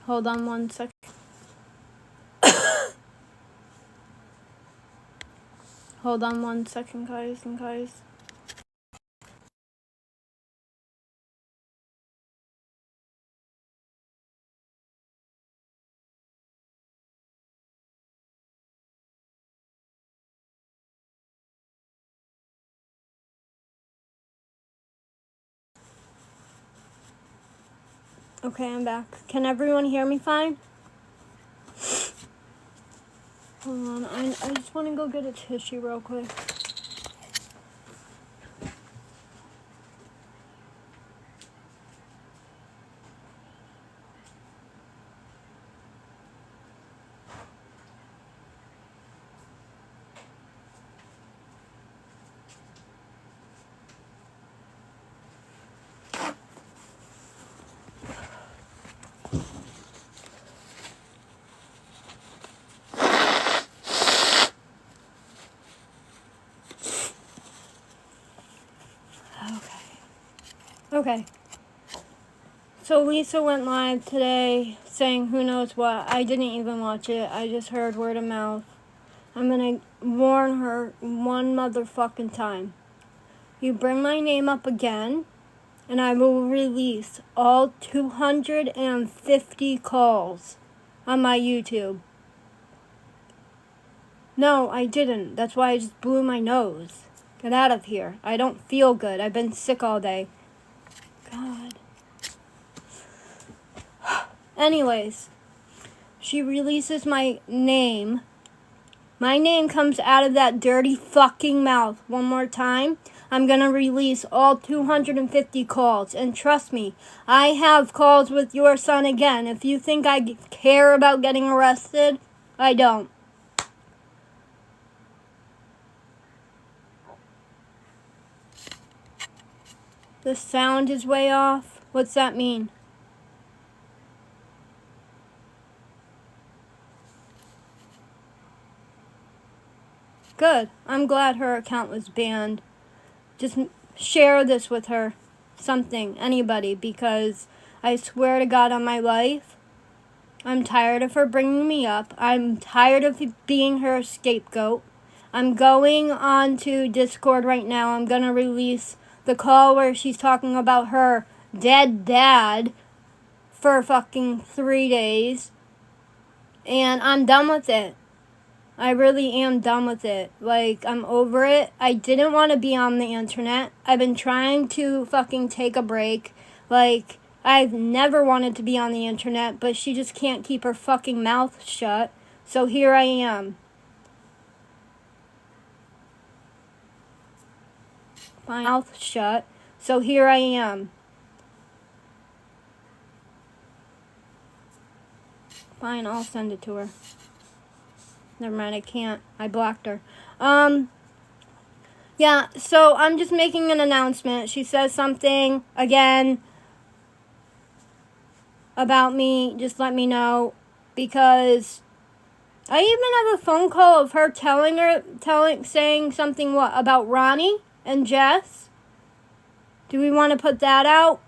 Hold on 1 sec. Hold on 1 second, guys and guys. Okay, I'm back. Can everyone hear me fine? Hold on, I just want to go get a tissue real quick. Okay. So Lisa went live today saying who knows what. I didn't even watch it. I just heard word of mouth. I'm gonna warn her one motherfucking time. You bring my name up again, and I will release all 250 calls on my YouTube. No, I didn't. That's why I just blew my nose. Get out of here. I don't feel good. I've been sick all day. God. Anyways, she releases my name. My name comes out of that dirty fucking mouth one more time. I'm gonna release all 250 calls. And trust me, I have calls with your son again. If you think I care about getting arrested, I don't. The sound is way off. What's that mean? Good. I'm glad her account was banned. Just share this with her. Something. Anybody. Because I swear to God on my life, I'm tired of her bringing me up. I'm tired of being her scapegoat. I'm going on to Discord right now. I'm going to release the call where she's talking about her dead dad for fucking 3 days. And I'm done with it. I really am done with it. Like, I'm over it. I didn't want to be on the internet. I've been trying to fucking take a break. Like, I've never wanted to be on the internet, but she just can't keep her fucking mouth shut. So here I am. My mouth shut. So here I am. Fine, I'll send it to her. Never mind, I can't. I blocked her. Yeah, so I'm just making an announcement. She says something, again, about me. Just let me know. Because I even have a phone call of her saying something, what, about Ronnie and Jess? Do we want to put that out?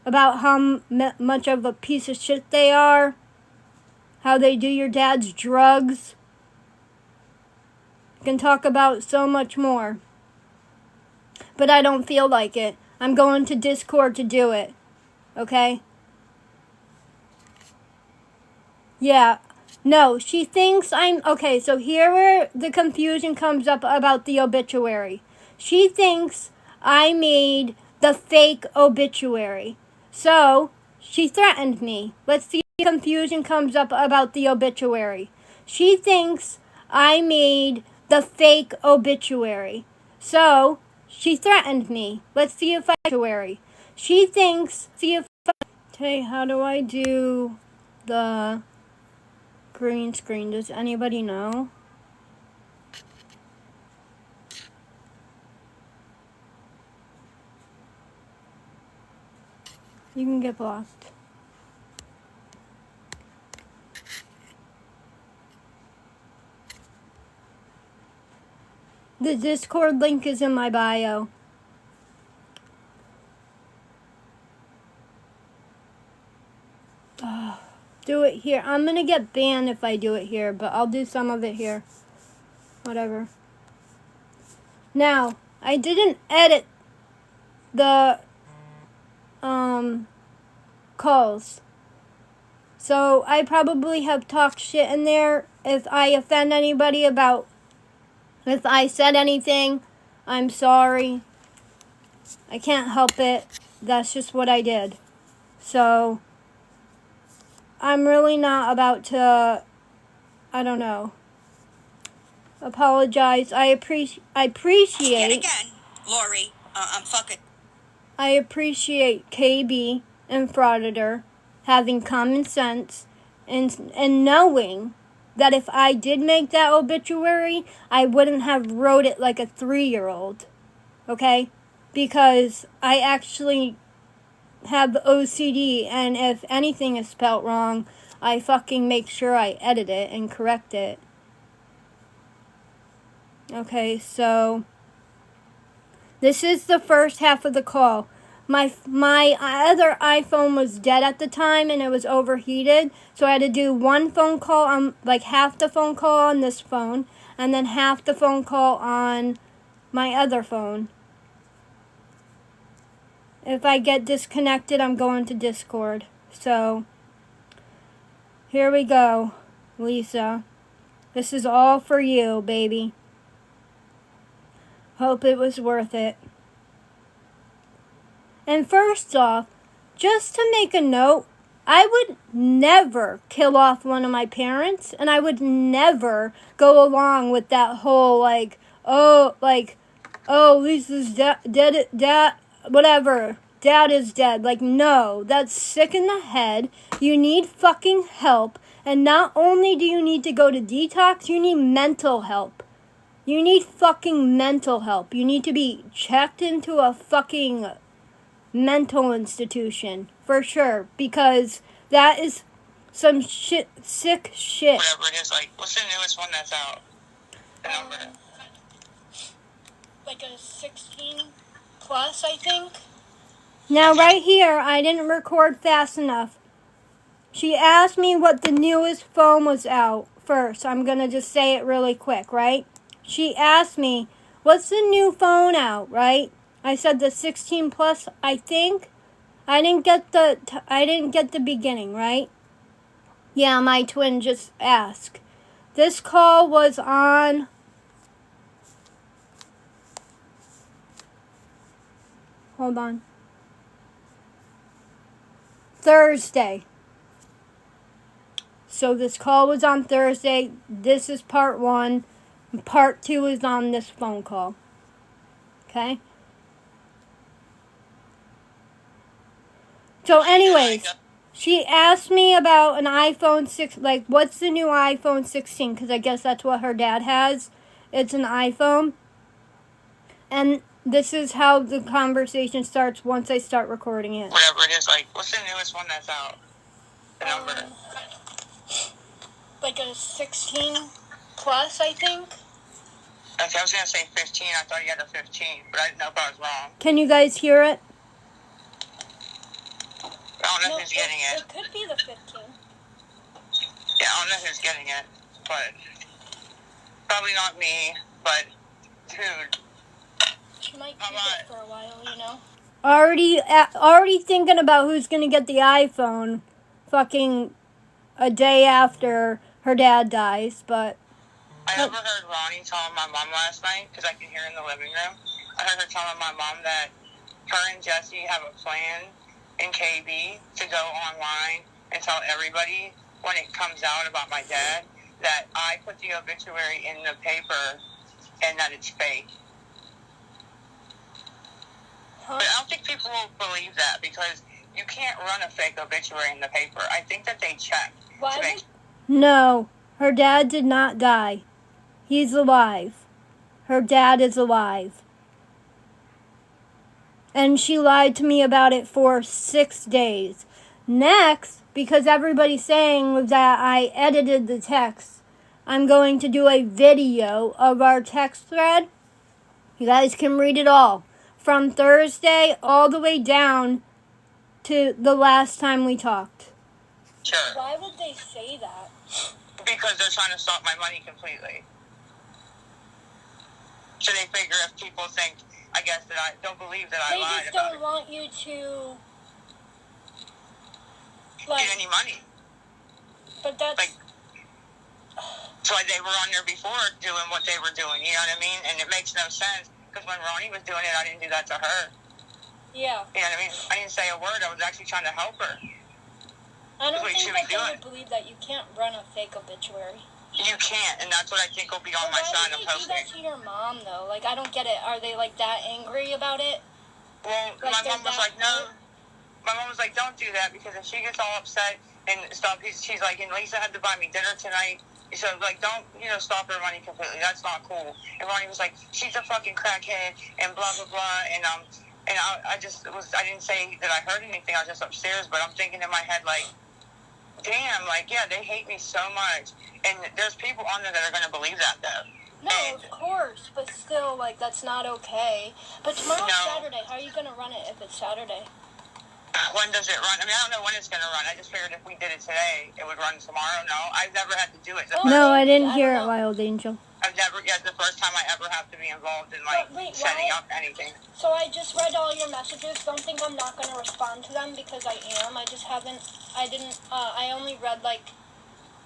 About how much of a piece of shit they are? How they do your dad's drugs? We can talk about so much more. But I don't feel like it. I'm going to Discord to do it. Okay? Yeah. No, she thinks I'm... Okay, so here where the confusion comes up about the obituary. She thinks I made the fake obituary. So, she threatened me. Let's see if the confusion comes up about the obituary. She thinks I made the fake obituary. So, she threatened me. Let's see if I... Obituary. She thinks... See if I... Hey, how do I do the... green screen? Does anybody know? You can get blocked. The Discord link is in my bio. do it here. I'm going to get banned if I do it here, but I'll do some of it here. Whatever. Now, I didn't edit the calls. So I probably have talked shit in there. If I offend anybody about if I said anything, I'm sorry. I can't help it. That's just what I did. So I'm really not about to, I don't know, apologize. I appreciate. Yet again, Lori, I'm fucking. I appreciate KB and Frauditor having common sense and knowing that if I did make that obituary, I wouldn't have wrote it like a 3-year-old. Okay? Because I actually have OCD, and if anything is spelt wrong, I fucking make sure I edit it and correct it. Okay, so this is the first half of the call. My other iPhone was dead at the time and it was overheated, so I had to do one phone call on, like half the phone call on this phone, and then half the phone call on my other phone. If I get disconnected, I'm going to Discord. So, here we go, Lisa. This is all for you, baby. Hope it was worth it. And first off, just to make a note, I would never kill off one of my parents, and I would never go along with that whole, Lisa's dead, whatever, dad is dead. Like, no, that's sick in the head. You need fucking help, and not only do you need to go to detox, you need mental help. You need fucking mental help. You need to be checked into a fucking mental institution, for sure, because that is some sick shit. Whatever it is, like, what's the newest one that's out? The number? Like a 16 plus, I think. Now, right here, I didn't record fast enough. She asked me what the newest phone was out first. I'm gonna just say it really quick, right? She asked me, what's the new phone out, right? I said the 16 plus, I think. I didn't get the beginning, right? Yeah, my twin just asked. This call was on hold on. Thursday. So this call was on Thursday. This is part 1. Part 2 is on this phone call. Okay? So anyways, she asked me about an iPhone 6, like, what's the new iPhone 16? Because I guess that's what her dad has. It's an iPhone. And this is how the conversation starts once I start recording it. Whatever it is, like, what's the newest one that's out? The number? Like a 16 plus, I think. Okay, I was going to say 15. I thought you had a 15, but I didn't know if I was wrong. Can you guys hear it? I don't know who's getting it. It could be the 15. Yeah, I don't know who's getting it, but probably not me, but dude. She might keep it for a while, you know? Already thinking about who's going to get the iPhone fucking a day after her dad dies, but... I overheard Ronnie telling my mom last night, because I can hear in the living room. I heard her telling my mom that her and Jesse have a plan in KB to go online and tell everybody when it comes out about my dad that I put the obituary in the paper and that it's fake. Huh? But I don't think people will believe that because you can't run a fake obituary in the paper. I think that they check. No, her dad did not die. He's alive. Her dad is alive. And she lied to me about it for 6 days. Next, because everybody's saying that I edited the text, I'm going to do a video of our text thread. You guys can read it all. From Thursday all the way down to the last time we talked. Sure. Why would they say that? Because they're trying to stop my money completely. So they figure if people think, I guess, that I don't believe that I lied about it. They just don't want you to, like, get any money. But that's... Like, so they were on there before doing what they were doing, you know what I mean? And it makes no sense, because when Ronnie was doing it, I didn't do that to her. Yeah. You know what I mean? I didn't say a word. I was actually trying to help her. I don't think that they would believe that. You can't run a fake obituary. You can't, and that's what I think will be on my side of posting. Why would they do that to your mom, though? Like, I don't get it. Are they, like, that angry about it? Well, like, my mom was like, no. My mom was like, don't do that, because if she gets all upset and stuff, she's like, and Lisa had to buy me dinner tonight. So, like, don't, stop her money completely. That's not cool. And Ronnie was like, she's a fucking crackhead, and blah, blah, blah. And I didn't say that I heard anything. I was just upstairs, but I'm thinking in my head, like, damn, like, yeah, they hate me so much. And there's people on there that are going to believe that, though. No, of course, but still, like, that's not okay. But tomorrow's Saturday. How are you going to run it if it's Saturday? When does it run? I mean, I don't know when it's going to run. I just figured if we did it today, it would run tomorrow. No, I've never had to do it. No, I didn't hear it, Wild Angel. I've never, the first time I ever have to be involved in, like, setting up anything. So I just read all your messages. Don't think I'm not going to respond to them, because I am. I only read, like,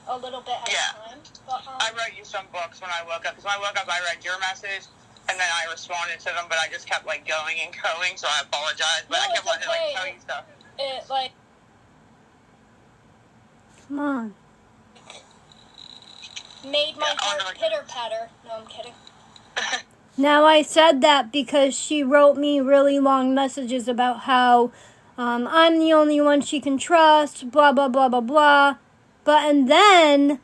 a little bit at a time. But, I wrote you some books when I woke up. Because when I woke up, I read your message, and then I responded to them, but I just kept, like, going and going, so I apologize. But I kept wanting to, like, tell you stuff. Come on. Made my heart pitter-patter. No, I'm kidding. Now, I said that because she wrote me really long messages about how I'm the only one she can trust, blah, blah, blah, blah, blah. And then,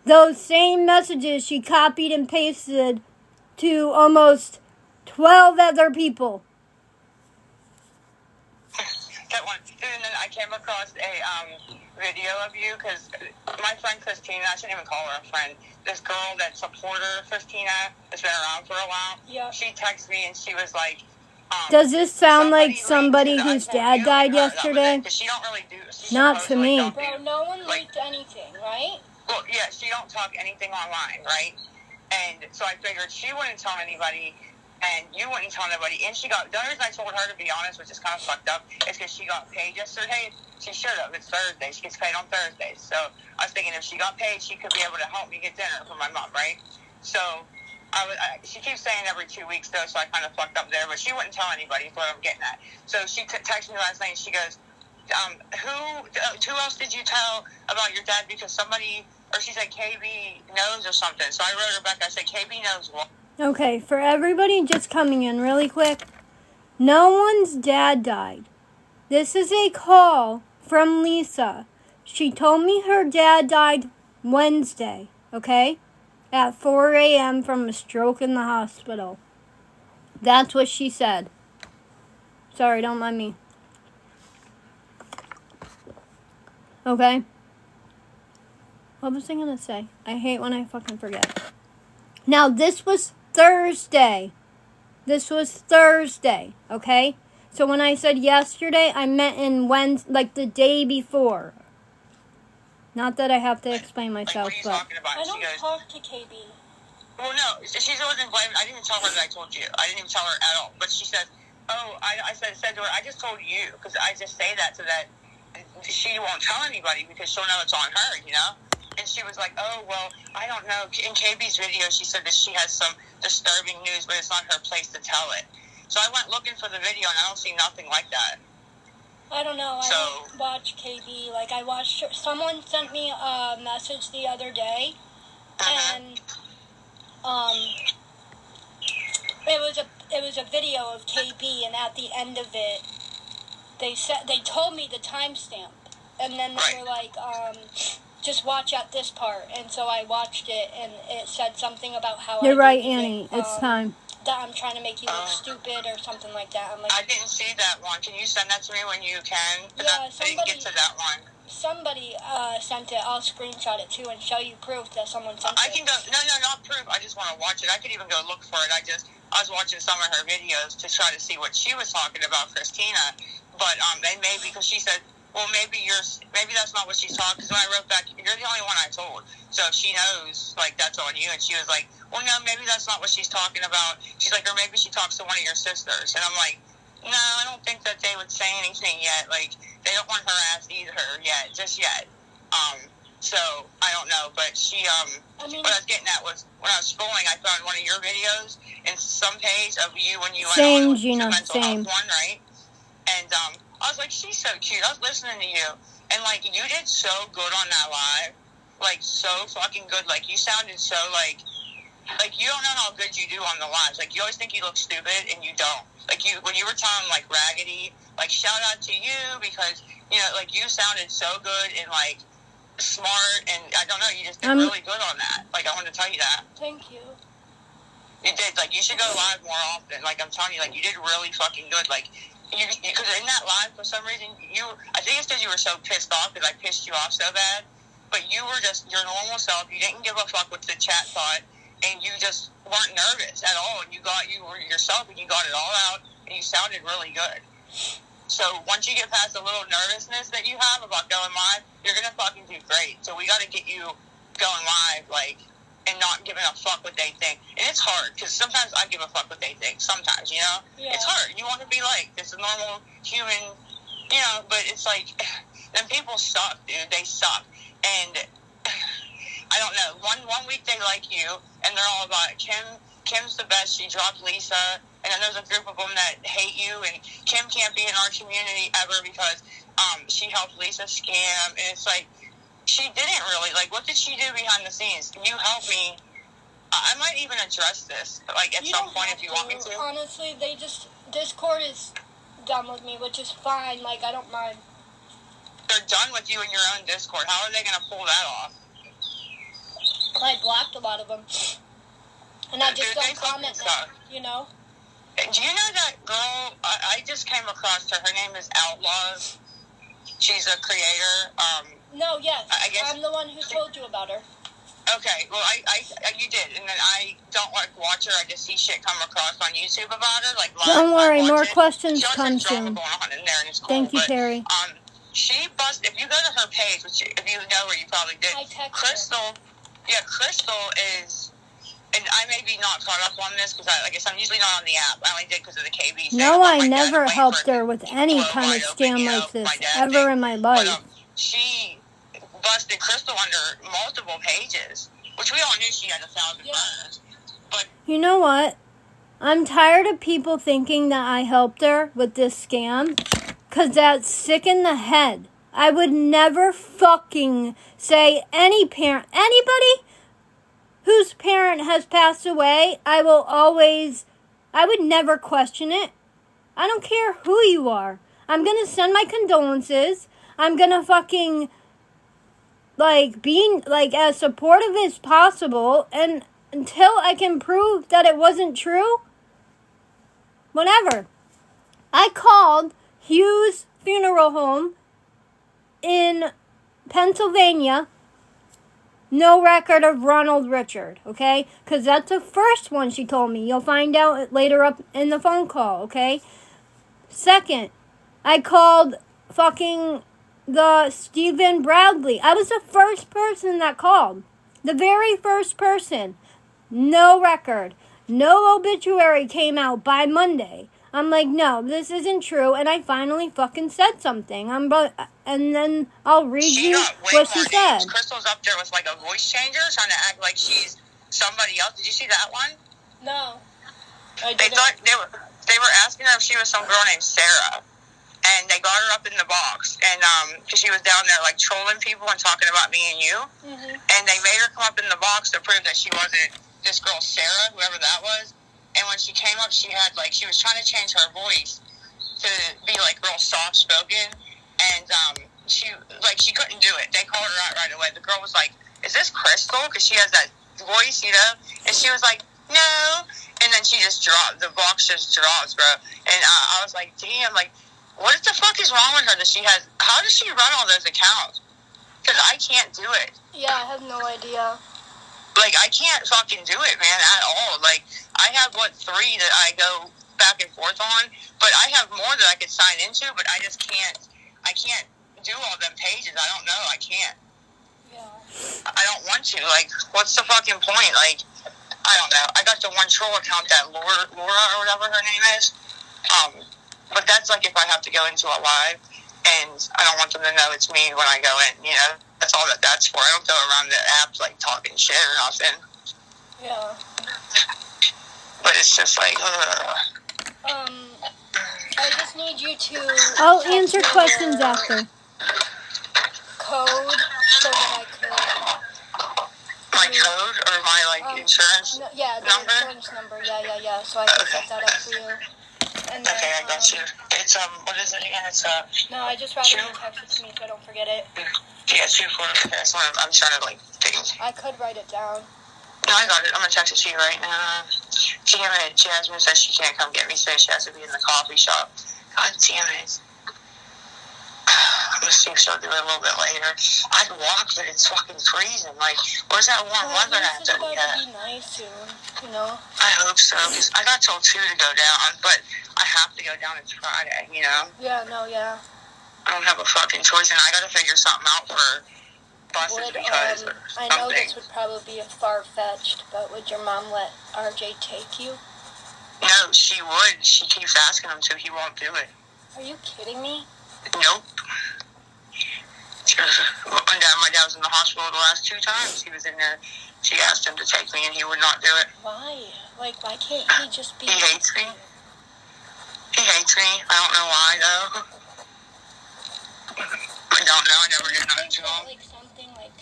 those same messages she copied and pasted to almost 12 other people. That one. And then I came across a video of you, because my friend Christina, I shouldn't even call her a friend, this girl that's a supporter, Christina, that's been around for a while, she texted me and she was like, does this sound like somebody whose dad died yesterday? She don't really do. Not to me. Bro, no one leaked anything, right? Well, yeah, she don't talk anything online, right? And so I figured she wouldn't tell anybody, and you wouldn't tell anybody. And the only reason I told her, to be honest, which is kind of fucked up, is because she got paid yesterday. She should have. It's Thursday. She gets paid on Thursdays. So I was thinking if she got paid, she could be able to help me get dinner for my mom, right? So she keeps saying every 2 weeks, though, so I kind of fucked up there. But she wouldn't tell anybody, is what I'm getting at. So she texted me last night, and she goes, who else did you tell about your dad? Because somebody, or she said KB knows or something. So I wrote her back. I said, KB knows what? Okay, for everybody just coming in really quick, no one's dad died. This is a call from Lisa. She told me her dad died Wednesday, okay? At 4 a.m. from a stroke in the hospital. That's what she said. Sorry, don't mind me. Okay? What was I going to say? I hate when I fucking forget. Now, this was Thursday. This was Thursday, okay? So when I said yesterday, I meant in Wednesday, like the day before. Not that I have to explain myself, like, what are you talking about? I don't talk to KB. Well, no, she's always been blaming. I didn't even tell her that I told you. I didn't even tell her at all. But she said, I said to her, I just told you, because I just say that so that she won't tell anybody, because she'll know it's on her, you know? And she was like, oh, well, I don't know. In KB's video, she said that she has some disturbing news, but it's not her place to tell it. So I went looking for the video, and I don't see nothing like that. I don't know. I don't watch KB. Like, I watched... Someone sent me a message the other day, and it was a video of KB, and at the end of it, they told me the timestamp, and then they were like, just watch at this part, and so I watched it, and it said something about how You're right, Annie. It's time. That I'm trying to make you look stupid or something like that. I'm like, I didn't see that one. Can you send that to me when you can? Yeah, I didn't get to that one. Somebody sent it. I'll screenshot it too and show you proof that someone sent it. I can go. No, not proof. I just want to watch it. I could even go look for it. I was watching some of her videos to try to see what she was talking about, Christina. But they may, because she said well, maybe that's not what she's talking. Because when I wrote back, you're the only one I told, so she knows like that's on you. And she was like, well, no, maybe that's not what she's talking about. She's like, or maybe she talks to one of your sisters. And I'm like, no, I don't think that they would say anything yet. Like, they don't want her ass either yet, just yet. So I don't know, but she what I was getting at was when I was scrolling, I found one of your videos in some page of you when you Same, went on Gina, the mental same. health one, right? And I was like, she's so cute. I was listening to you, and like you did so good on that live, like so fucking good. Like you sounded so like you don't know how good you do on the lives. Like you always think you look stupid, and you don't. Like you when you were telling like Raggedy, like shout out to you because you know like you sounded so good and like smart, and I don't know, you just did really good on that. Like I wanted to tell you that. Thank you. You did. Like you should go live more often. Like I'm telling you, like you did really fucking good. Like because in that live for some reason I think it's because you were so pissed off because I pissed you off so bad. But you were just your normal self. You didn't give a fuck what the chat thought, and you just weren't nervous at all. And you were yourself, and you got it all out, and you sounded really good. So once you get past the little nervousness that you have about going live, you're gonna fucking do great. So we got to get you going live, like, and not giving a fuck what they think. And it's hard because sometimes I give a fuck what they think. Sometimes, you know, It's hard. You want to be like this normal human, you know. But it's like, them people suck, dude. They suck. And I don't know. One week they like you, and they're all about it. Kim's the best. She dropped Lisa. And then there's a group of them that hate you, and Kim can't be in our community ever because she helped Lisa scam. And it's like, she didn't really. Like, what did she do behind the scenes? Can you help me? I might even address this, like, at some point if you want me to. Honestly, Discord is done with me, which is fine. Like, I don't mind. They're done with you in your own Discord. How are they going to pull that off? I blocked a lot of them. And I just don't comment now, you know? Do you know that girl? I just came across her. Her name is Outlaws. She's a creator. No, yes. I guess I'm the one who told you about her. Okay, well, I you did, and then I don't like watch her. I just see shit come across on YouTube about her. Like, don't worry, more questions come soon. Cool, Thank you, Terry. She busted. If you go to her page, which if you know her, you probably did. I texted Crystal. her. Yeah, Crystal is. And I may be not caught up on this because I guess I'm usually not on the app. I only did because of the KB thing. No, I never helped her with any kind of scam like this ever in my life. But, she busted Crystal under multiple pages, which we all knew she had 1,000 burners. But you know what? I'm tired of people thinking that I helped her with this scam because that's sick in the head. I would never fucking say anybody whose parent has passed away, I would never question it. I don't care who you are. I'm going to send my condolences. I'm going to fucking, be, as supportive as possible. And until I can prove that it wasn't true, whatever. I called Hughes Funeral Home in Pennsylvania. No record of Ronald Richard, okay? Because that's the first one she told me. You'll find out later up in the phone call, okay? Second, I called fucking the Stephen Bradley. I was the first person that called. The very first person. No record. No obituary came out by Monday. I'm like, no, this isn't true. And I finally fucking said something. And then I'll read you what she said. Crystal's up there with like a voice changer trying to act like she's somebody else. Did you see that one? No. They thought they were asking her if she was some girl named Sarah. And they got her up in the box. And because she was down there like trolling people and talking about me and you. Mm-hmm. And they made her come up in the box to prove that she wasn't this girl Sarah, whoever that was. And when she came up, she was trying to change her voice to be like real soft spoken, and she couldn't do it. They called her out right away. The girl was like, "Is this Crystal?" Because she has that voice, you know. And she was like, "No." And then she just dropped. The box just drops, bro. And I was like, "Damn! Like, what the fuck is wrong with her that she has? How does she run all those accounts? Because I can't do it." Yeah, I have no idea. Like, I can't fucking do it, man, at all. Like, I have, 3 that I go back and forth on, but I have more that I could sign into, but I just can't do all them pages. I don't know. I can't. Yeah. I don't want to. Like, what's the fucking point? Like, I don't know. I got the one troll account that Laura or whatever her name is. But that's like if I have to go into a live, and I don't want them to know it's me when I go in. You know, that's all that's for. I don't go around the apps like talking shit or nothing. Yeah. But it's just like, I just need you to. I'll answer questions after. Code so that I could. my code or my insurance no, yeah, the number. Insurance number. Yeah. So I can set that up for you. And then, Okay, I got you. It's what is it again? It's No, I just rather you text it to me so I don't forget it. Yeah, 24. Okay, that's what I'm trying to think. I could write it down. No, I got it. I'm gonna text it to you right now. Damn it, Jasmine says she can't come get me today. She has to be in the coffee shop. God damn it. I'm gonna see if she'll do it a little bit later. I'd walk, but it's fucking freezing. Like, where's that warm weather at that we It's got? about to be nice soon, you know? I hope so, because I got till 2 to go down, but I have to go down. It's Friday, you know? Yeah, no, yeah. I don't have a fucking choice, and I gotta figure something out for buses because I know this would probably be far-fetched, but would your mom let RJ take you? No, she would. She keeps asking him to. He won't do it. Are you kidding me? Nope. My dad was in the hospital the last 2 times. He was in there. She asked him to take me, and he would not do it. Why? Like, why can't he just be... He hates me. He hates me. I don't know why, though. I don't know. I never did nothing to him. Like, something, like,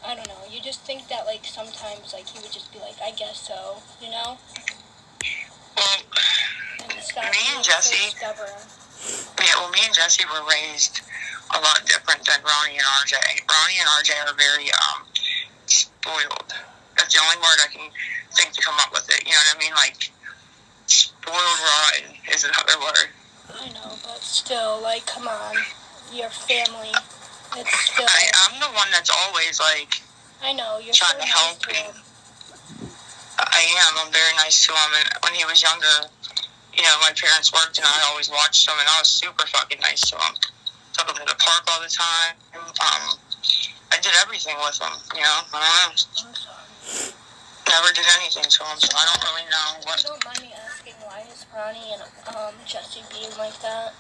I don't know. You just think that, like, sometimes, like, he would just be like, I guess so, you know? Well, me and Jesse... me and Jesse were raised a lot different than Ronnie and RJ. Ronnie and RJ are very spoiled. That's the only word I can think to come up with it. You know what I mean? Like, spoiled rotten is another word. I know, but still, like, come on. Your family. It's still... I'm the one that's always, like... I know, you're trying so to help him. I am. I'm very nice to him. And when he was younger, you know, my parents worked and I always watched him, and I was super fucking nice to him. Took him to the park all the time. I did everything with him, you know. I don't know. I'm sorry. Never did anything to him, so I don't really know what... You don't mind me asking, why is Ronnie and Jesse being like that?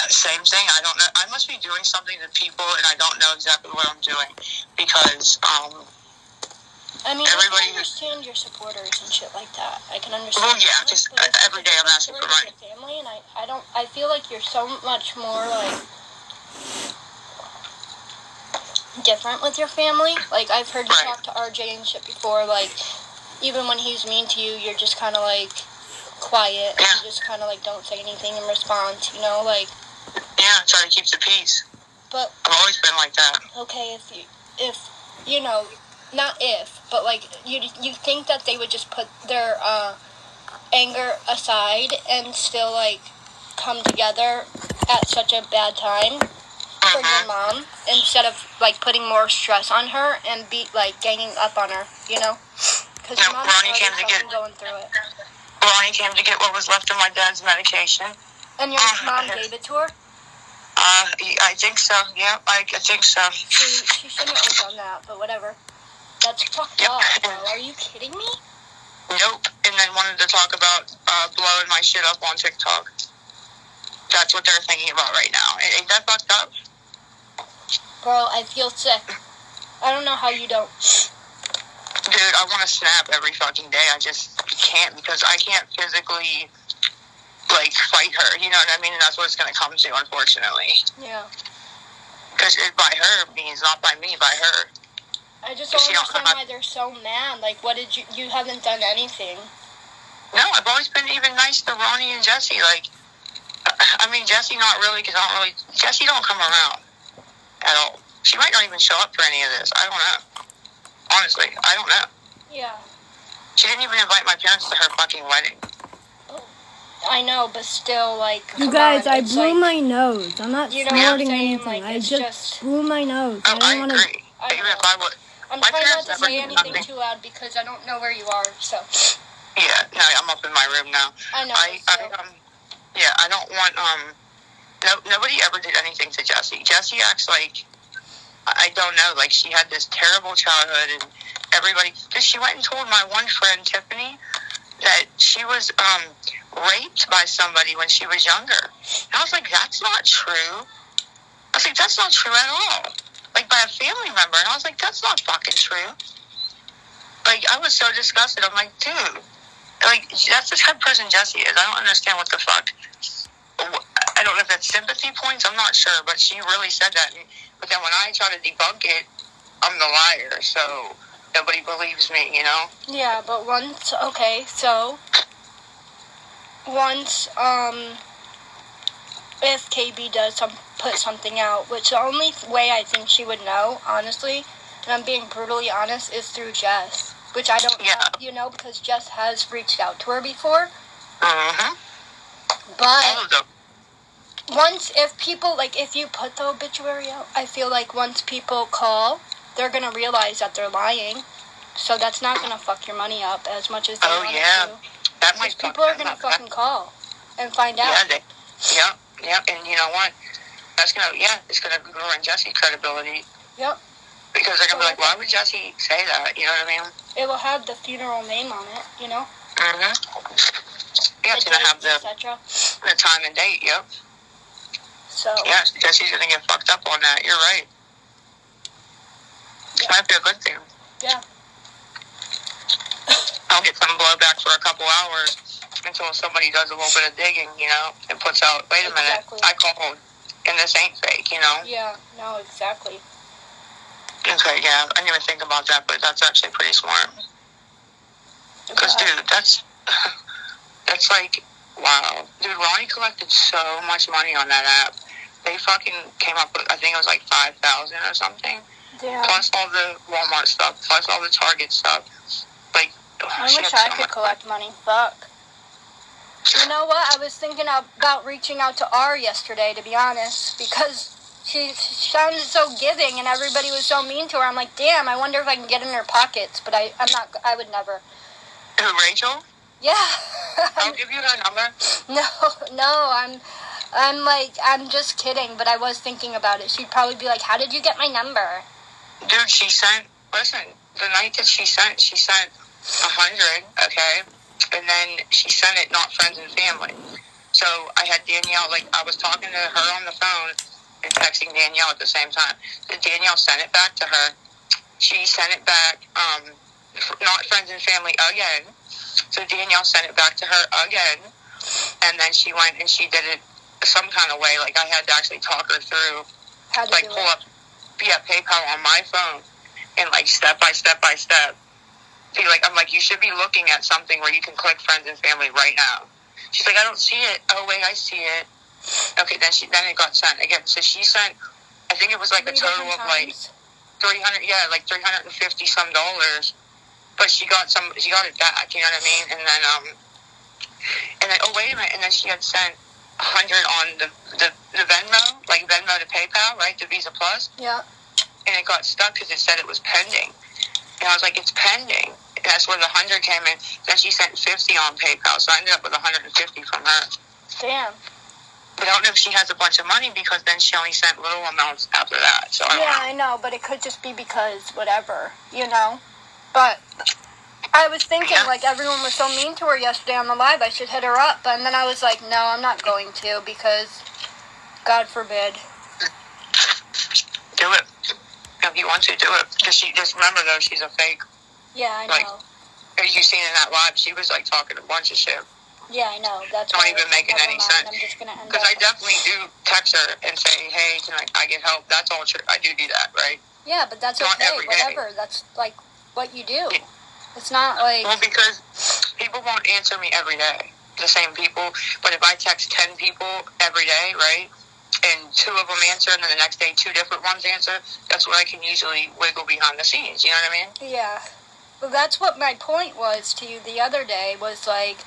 Same thing. I don't know. I must be doing something to people, and I don't know exactly what I'm doing. Because, I mean, everybody I can understand your supporters and shit like that. I can understand. Well, yeah, just every day I'm asking for money. Family, and I feel like you're so much more, like, different with your family. Like, I've heard you talk to RJ and shit before, like, even when he's mean to you, you're just kind of, like, quiet, and you just kind of, like, don't say anything in response, you know, like... Yeah, try to keep the peace. But... I've always been like that. Okay, if you know, not if, but, like, you think that they would just put their, anger aside and still, like, come together at such a bad time for your mom, instead of, like, putting more stress on her and ganging up on her, you know? Because your mom's already going through it. Ronnie came to get what was left of my dad's medication. And your mom gave it to her? I think so. Yeah, I think so. She shouldn't have done that, but whatever. That's fucked up, bro. Are you kidding me? Nope. And then wanted to talk about blowing my shit up on TikTok. That's what they're thinking about right now. Ain't that fucked up? Bro, I feel sick. I don't know how you don't. Dude, I want to snap every fucking day. I just can't, because I can't physically, like, fight her. You know what I mean? And that's what it's going to come to, unfortunately. Yeah. Because by her means not by me, by her. I just don't understand why they're so mad. Like, what did you haven't done anything. No, I've always been even nice to Ronnie and Jesse. Like, I mean, Jesse not really, because Jesse don't come around at all. She might not even show up for any of this. I don't know. Honestly, I don't know. Yeah. She didn't even invite my parents to her fucking wedding. I know, but still, like, you guys, I blew my nose. I'm not snorting anything. Like, I just blew my nose. Oh, I don't agree. Even if I would... I'm trying not to say anything too loud because I don't know where you are, so... Yeah, no, I'm up in my room now. I know, I don't want, nobody ever did anything to Jessie. Jessie acts like, I don't know, like she had this terrible childhood, and everybody, because she went and told my one friend, Tiffany, that she was raped by somebody when she was younger. And I was like, that's not true. I was like, that's not true at all. Like, by a family member. And I was like, that's not fucking true. Like, I was so disgusted. I'm like, dude, like, that's the type of person Jessie is. I don't understand what the fuck. I don't know if that's sympathy points. I'm not sure. But she really said that. But then when I try to debunk it, I'm the liar. So nobody believes me, you know? Yeah, but once, okay, so once, if KB does put something out, which the only way I think she would know, honestly, and I'm being brutally honest, is through Jess, which I don't know, you know, because Jess has reached out to her before. Mm-hmm. But once, if people, like, if you put the obituary out, I feel like once people call, they're going to realize that they're lying. So that's not going to fuck your money up as much as they want it to. That might people are going to fucking call and find out. Yeah, and you know what? That's going to, it's going to ruin Jessie's credibility. Yep. Because they're going to be like, why would Jessie say that? You know what I mean? It will have the funeral name on it, you know? Mm-hmm. Yeah, it's going to have the time and date, yep. So. Yeah, Jessie's going to get fucked up on that. You're right. Yeah. Might be a good thing. Yeah. I'll get some blowback for a couple hours until somebody does a little bit of digging, you know, and puts out, wait a minute, I called, and this ain't fake, you know? Yeah, no, exactly. Okay, yeah, I didn't even think about that, but that's actually pretty smart. Because, dude, that's like, wow. Dude, Ronnie collected so much money on that app. They fucking came up with, I think it was like $5,000 or something. Yeah. Plus all the Walmart stuff, plus all the Target stuff. Like, I wish I could collect money. Fuck. You know what? I was thinking about reaching out to R yesterday, to be honest, because she sounded so giving and everybody was so mean to her. I'm like, damn, I wonder if I can get in her pockets, but I would never. Who, Rachel? Yeah. I'll give you her number. No, I'm just kidding, but I was thinking about it. She'd probably be like, how did you get my number? Dude, listen, the night that she sent 100, okay? And then she sent it not friends and family. So I had Danielle, like, I was talking to her on the phone and texting Danielle at the same time. So Danielle sent it back to her. She sent it back, not friends and family again. So Danielle sent it back to her again. And then she went and she did it some kind of way. Like, I had to actually talk her through, like, pull up PayPal on my phone and, like, step by step by step. I'm like, you should be looking at something where you can click friends and family right now. She's like, I don't see it. Oh, wait, I see it. Okay, then it got sent again. So she sent, I think it was like a total of like 300, like $350 some dollars. But she got it back, you know what I mean? And then, oh, wait a minute. And then she had sent 100 on the Venmo, like Venmo to PayPal, right? The Visa Plus. Yeah. And it got stuck because it said it was pending. And I was like, it's pending. And that's where the 100 came in. Then she sent 50 on PayPal, so I ended up with 150 from her. Damn. But I don't know if she has a bunch of money because then she only sent little amounts after that. So I know, but it could just be because whatever, you know. But I was thinking, like, everyone was so mean to her yesterday on the live, I should hit her up. And then I was like, no, I'm not going to because, God forbid. Do it. If you want to, do it. Just remember, though, she's a fake. Yeah, I know. As you seen in that live, she was, like, talking a bunch of shit. Yeah, I know. That's not even making any sense. I'm just going to end because I definitely do text her and say, hey, can I get help? That's all true. I do that, right? Yeah, but that's not okay. Whatever. That's, like, what you do. Yeah. It's not like... Well, because people won't answer me every day. The same people. But if I text 10 people every day, right? And 2 of them answer, and then the next day 2 different ones answer, that's where I can usually wiggle behind the scenes, you know what I mean? Yeah. Well, that's what my point was to you the other day, was, like,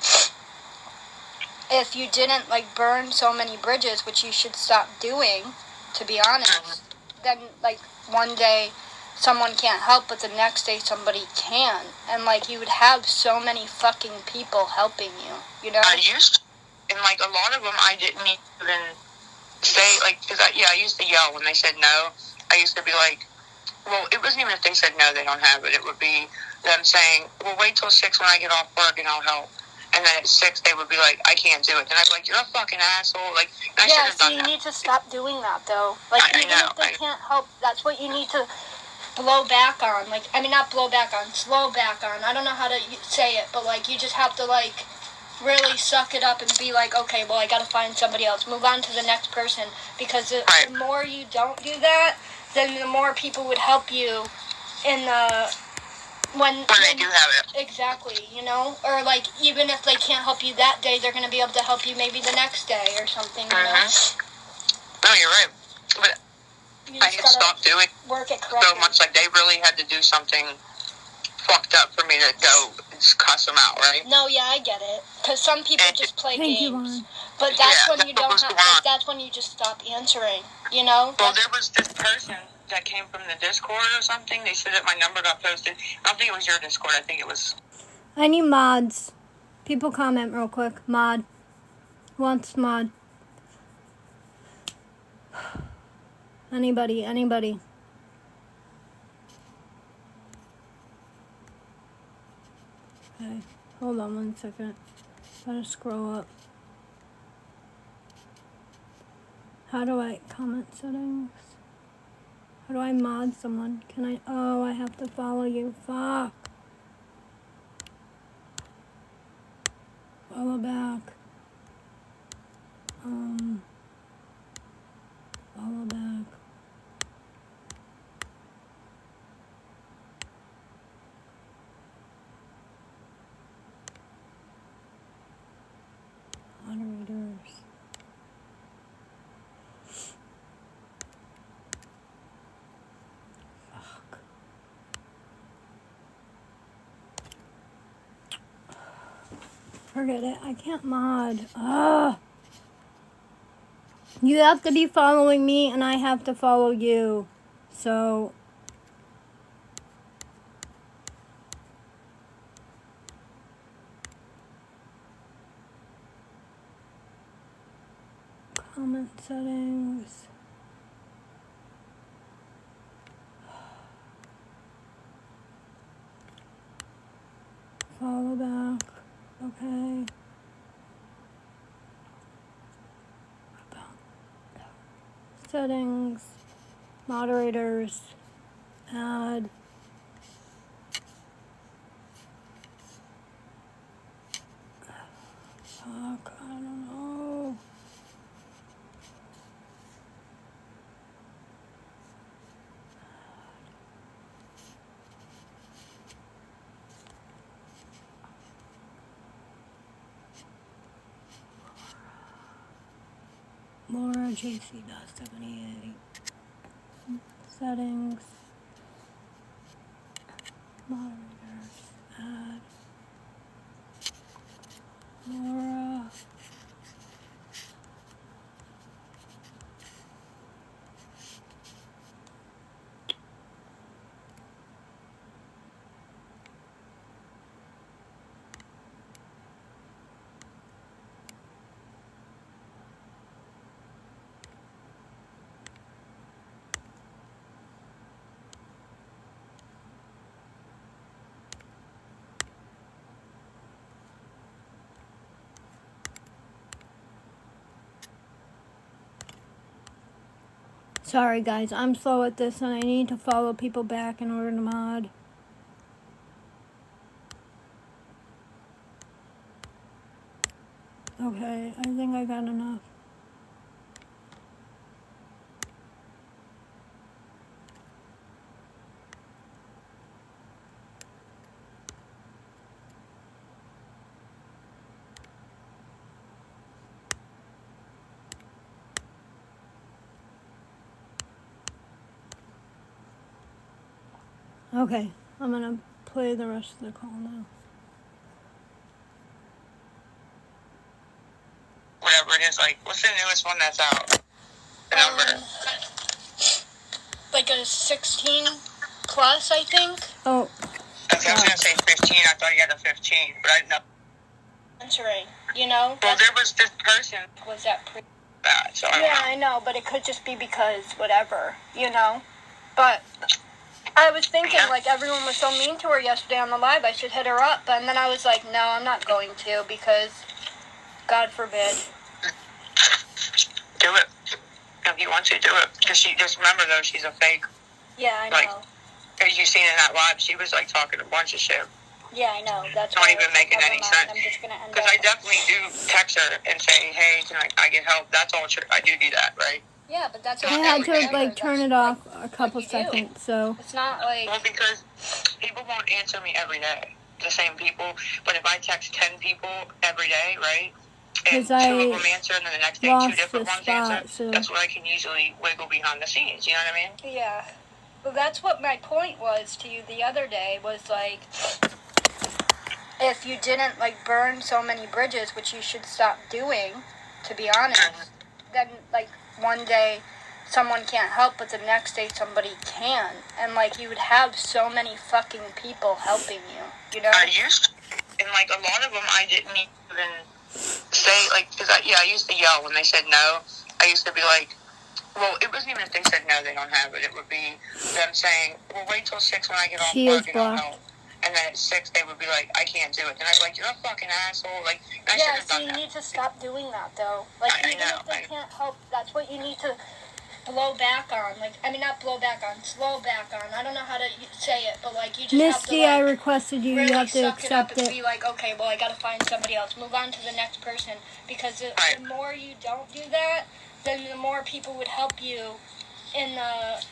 if you didn't, like, burn so many bridges, which you should stop doing, to be honest, then, like, one day someone can't help, but the next day somebody can. And, like, you would have so many fucking people helping you, you know? I used to, and, like, a lot of them I didn't even say, like, because I used to yell when they said no. I used to be like, well, it wasn't even if they said no, they don't have it. It would be them saying, well, wait till 6 when I get off work and I'll help. And then at 6, they would be like, I can't do it. And I'd be like, you're a fucking asshole. Like, I should have done that. Yeah, so you need to stop doing that, though. Like, even if they can't help, that's what you need to blow back on. Like, I mean, not blow back on, slow back on. I don't know how to say it, but, like, you just have to, like, really suck it up and be like, okay, well, I gotta find somebody else. Move on to the next person. Because the more you don't do that, then the more people would help you in the... When they do have it. Exactly, you know? Or, like, even if they can't help you that day, they're going to be able to help you maybe the next day or something, you know? No, you're right. But I had stopped doing work it correctly. So much. Like, they really had to do something fucked up for me to go and cuss them out, right? No, yeah, I get it. Because some people just play games. But that's when you don't have... Like, that's when you just stop answering, you know? Well, there was this person that came from the Discord or something. They said that my number got posted. I don't think it was your Discord. I think it was... I need mods. People comment real quick. Mod. Who wants mod? Anybody. Okay, hold on 1 second. Gotta scroll up. How do I comment settings? How do I mod someone? Can I? Oh, I have to follow you. Fuck. Follow back. Follow back. Moderators. Fuck. Forget it. I can't mod. Ugh. You have to be following me and I have to follow you. So... comment settings. Follow back. Okay. Settings. Moderators. Add. Fuck, I don't know. Laura JC.78. Settings. Moderators. Add. Laura. Sorry guys, I'm slow at this and I need to follow people back in order to mod. Okay, I think I got enough. Okay, I'm gonna play the rest of the call now. Whatever it is, like, what's the newest one that's out? The number? Like a 16 plus, I think. Oh. I was gonna say 15. I thought you had a 15, but I didn't know. Answering, you know? Well, there was this person. Was that bad. So I know, but it could just be because whatever, But I was thinking, like, everyone was so mean to her yesterday on the live, I should hit her up. And then I was like, no, I'm not going to, because God forbid. Do it. If you want to, do it. Because just remember, though, she's a fake. Yeah, I know. Like, as you seen in that live, she was, like, talking a bunch of shit. Yeah, I know. That's not even making any sense. I'm just going to end Because I definitely do text her and say, hey, can I get help? That's all true. I do that, right? Yeah, but that's I had to, like, turn it off a couple seconds, so. It's not like... Well, because people won't answer me every day. The same people. But if I text 10 people every day, right? And 2 of them answer, and then the next day 2 different ones answer. So. That's what I can usually wiggle behind the scenes. You know what I mean? Yeah. Well, that's what my point was to you the other day, was, like, if you didn't, like, burn so many bridges, which you should stop doing, to be honest, then, like, one day someone can't help, but the next day somebody can. And, like, you would have so many fucking people helping you, you know? I used to, and, like, a lot of them I didn't even say, like, because I used to yell when they said no. I used to be like, well, it wasn't even if they said no, they don't have it. It would be them saying, well, wait till 6 when I get off work and I'll help. And then at 6, they would be like, I can't do it. And I'd be like, you're a fucking asshole. Like, I should have done that. You need to stop doing that, though. Like, even if they can't help, that's what you need to blow back on. Like, I mean, not blow back on, slow back on. I don't know how to say it, but, like, you just Misty, have to, like, I requested you. Really you have to suck accept it. Up and be like, okay, well, I gotta find somebody else. Move on to the next person. Because the more you don't do that, then the more people would help you in the...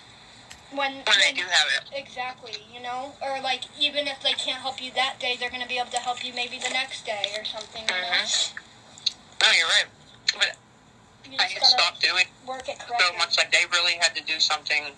When they do have it. Exactly, you know? Or, like, even if they can't help you that day, they're going to be able to help you maybe the next day or something, you know? No, you're right. But I had stopped doing work it so much. Like, they really had to do something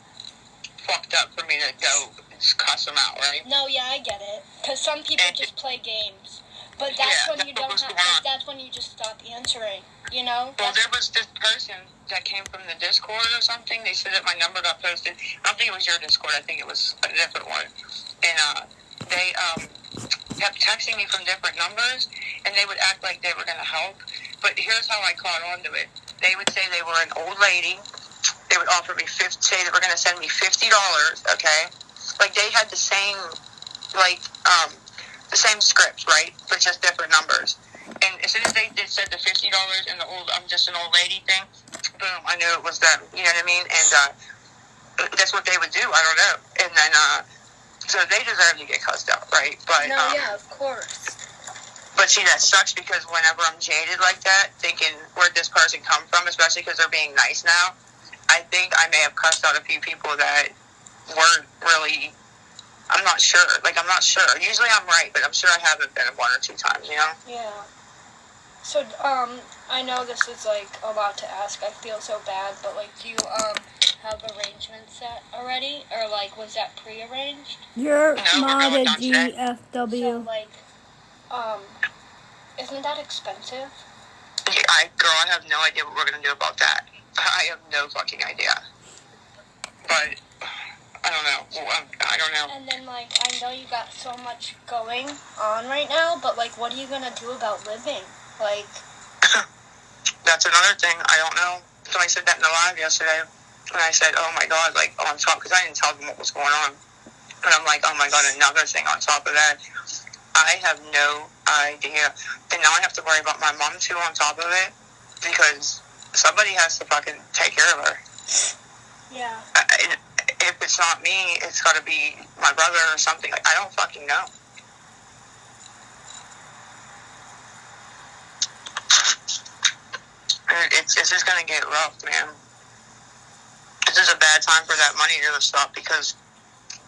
fucked up for me to go cuss them out, right? No, yeah, I get it. Because some people just play games. But that's when you don't have... Like, that's when you just stop answering, you know? Well, there was this person that came from the Discord or something. They said that my number got posted. I don't think it was your Discord. I think it was a different one. And they kept texting me from different numbers, and they would act like they were going to help. But here's how I caught on to it. They would say they were an old lady. They would offer me say they were going to send me $50, okay? Like, they had the same, like, the same script, right? But just different numbers. And as soon as they said the $50 and the I'm just an old lady thing, boom, I knew it was them. You know what I mean? And that's what they would do. I don't know. And then, so they deserve to get cussed out, right? But yeah, of course. But see, that sucks because whenever I'm jaded like that, thinking where'd this person come from, especially because they're being nice now, I think I may have cussed out a few people that weren't really. I'm not sure. Like, I'm not sure. Usually I'm right, but I'm sure I haven't been 1 or 2 times, you know? Yeah. So, I know this is, like, a lot to ask. I feel so bad, but, like, do you, have arrangements set already? Or, like, was that pre-arranged? You're not a DFW. So, like, isn't that expensive? Girl, I have no idea what we're going to do about that. I have no fucking idea. But... I don't know. I don't know. And then, like, I know you got so much going on right now, but, like, what are you going to do about living? Like... That's another thing. I don't know. So I said that in the live yesterday. And I said, oh, my God, like, on top... Because I didn't tell them what was going on. And I'm like, oh, my God, another thing on top of that. I have no idea. And now I have to worry about my mom, too, on top of it. Because somebody has to fucking take care of her. Yeah. If it's not me, it's got to be my brother or something. Like, I don't fucking know. It's just going to get rough, man. This is a bad time for that money to stop because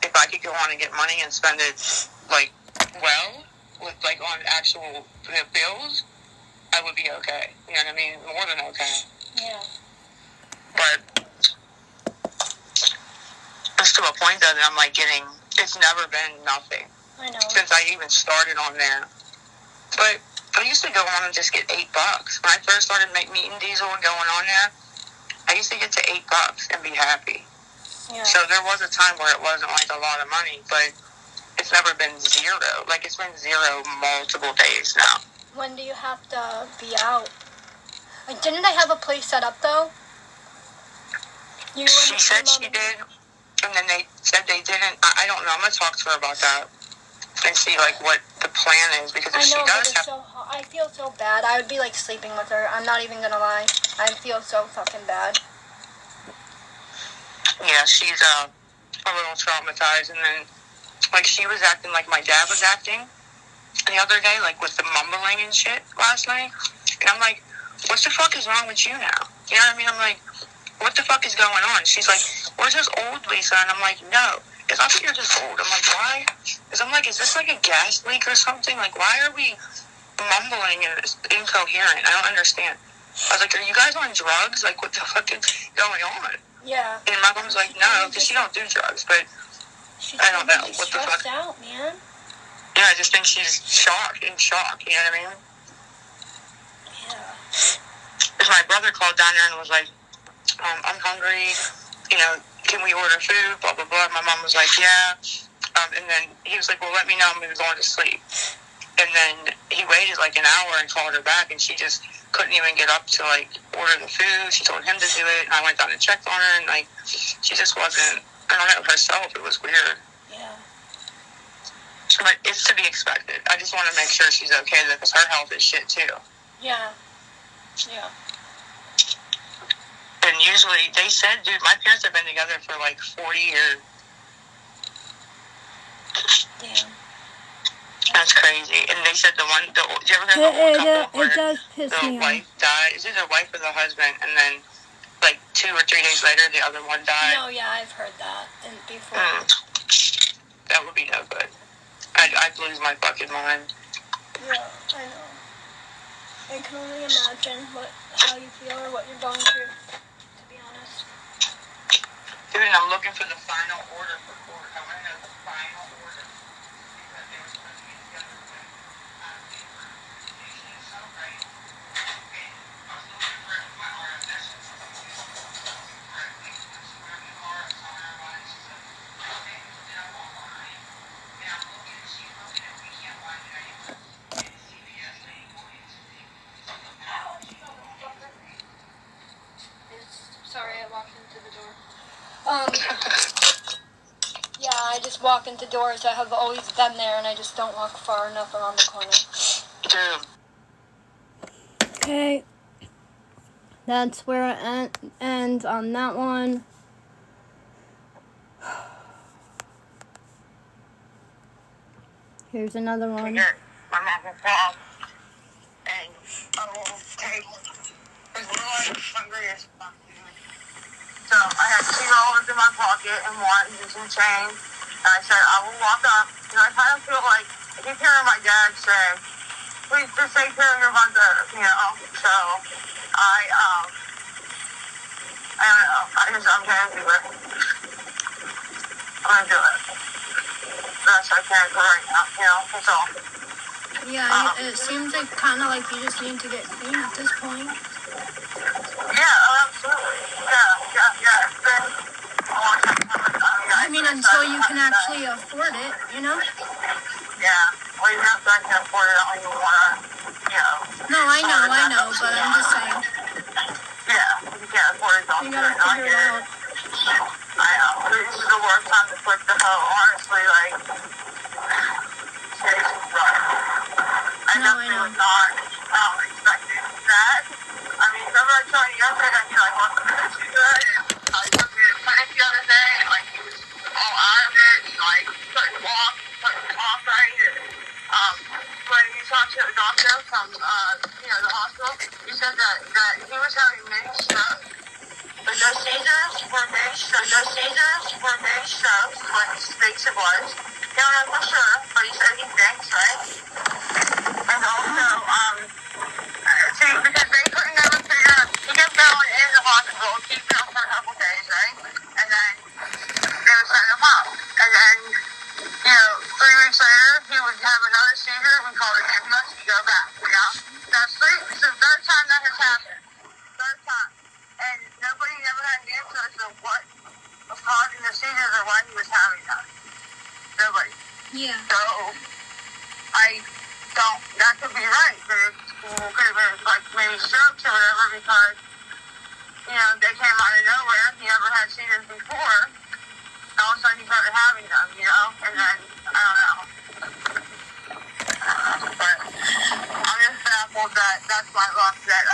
if I could go on and get money and spend it, like, well, with, like, on actual bills, I would be okay. You know what I mean? More than okay. Yeah. But... it's to a point, though, that I'm, like, getting... It's never been nothing. I know. Since I even started on there. But I used to go on and just get $8. When I first started meeting Diesel and going on there, I used to get to $8 and be happy. Yeah. So there was a time where it wasn't, like, a lot of money, but it's never been zero. Like, it's been zero multiple days now. When do you have to be out? Didn't I have a place set up, though? She said she did, and then they said they didn't. I don't know. I'm going to talk to her about that and see, like, what the plan is, because if she does have... I feel so bad. I would be, like, sleeping with her. I'm not even going to lie. I feel so fucking bad. Yeah, she's a little traumatized, and then, like, she was acting like my dad was acting the other day, like, with the mumbling and shit last night, and I'm like, what the fuck is wrong with you now? You know what I mean? I'm like, what the fuck is going on? She's like, we're just old, Lisa, and I'm like, no, it's not that you're just old. I'm like, why? Because I'm like, is this like a gas leak or something? Like, why are we mumbling and it's incoherent? I don't understand. I was like, are you guys on drugs? Like, what the fuck is going on? Yeah. And my mom's like, no, because she don't do drugs, but I don't know what the fuck. She's stressed out, man. Yeah, I just think she's in shock, you know what I mean? Yeah. Because my brother called down there and was like, I'm hungry, you know, can we order food, blah, blah, blah. My mom was like, yeah. And then he was like, well, let me know when we were going to sleep. And then he waited like an hour and called her back, and she just couldn't even get up to, like, order the food. She told him to do it, and I went down and checked on her, and, like, she just wasn't, I don't know, herself. It was weird. Yeah. But it's to be expected. I just want to make sure she's okay, because her health is shit, too. Yeah. Yeah. And usually, they said, dude, my parents have been together for, like, 40 years. Damn. That's crazy. And they said did you ever hear the old couple it does piss the me wife died? Is it the wife or the husband? And then, like, 2 or 3 days later, the other one died? No, yeah, I've heard that before. That would be no good. I'd lose my fucking mind. Yeah, I know. I can only imagine how you feel or what you're going through, to be honest. Dude, and I'm looking for the final order for court. I want to know the final order. Because they were supposed to be together when paper. Is so right? Okay. I was looking for my RFS. Correctly. This is where we are. It's on our bodies. She's like, okay, then I'm online. And I'm looking, and she's looking, and we can't find it anywhere. And CVS lady going into the... Sorry, I walked into the door. Yeah, I just walk into doors that have always been there, and I just don't walk far enough around the corner. Okay. That's where it ends on that one. Here's another one. Here, my mom will call, and I will take as little hungry as fuck, dude. So I had $2 in my pocket and some change. And I said, I will walk up. And I kind of feel like I keep hearing my dad say, please just take care of your mother, you know. So I don't know. I'm going to do it. I'm going to do it. Best I can for right now, you know, that's all. Yeah, it seems like kind of like you just need to get clean at this point. Yeah, absolutely. Yeah. It's been a long time coming. I mean, until you can actually afford it, you know? Yeah. Well, even after I can afford it, I don't even want to, you know. No, I know, but I'm just saying. Yeah, if you can't afford it, don't You do gotta it. figure it out. I know. This is the worst time to quit the hoe, honestly, like, it's rough. I definitely was not expecting that. I mean, remember I told you yesterday that he, like, wasn't too good, and he took me to the clinic the other day, and, like, he was all out of it, and, like, couldn't walk, couldn't talk right, and, when you talked to the doctor from, the hospital, he said that he was having many strokes. But those seizures were mini strokes, what he thinks it was. He don't know for sure, but he said he thinks, right? And also, see, because they couldn't ever figure out, he kept going in the hospital, keeping him for a couple days, right? And then they would send him home. And then, 3 weeks later, he would have another seizure, we called it ambulance, he'd go back, That's it's the third time that has happened. Third time. And nobody ever had an answer as to what was causing the seizures or why he was having them. Nobody. Yeah. So, that could be right, but could have been like maybe strokes or whatever because, you know, they came out of nowhere. He never had seizures before. All of a sudden he started having them, you know, and then, I don't know. But I'm just baffled that that's my luck that,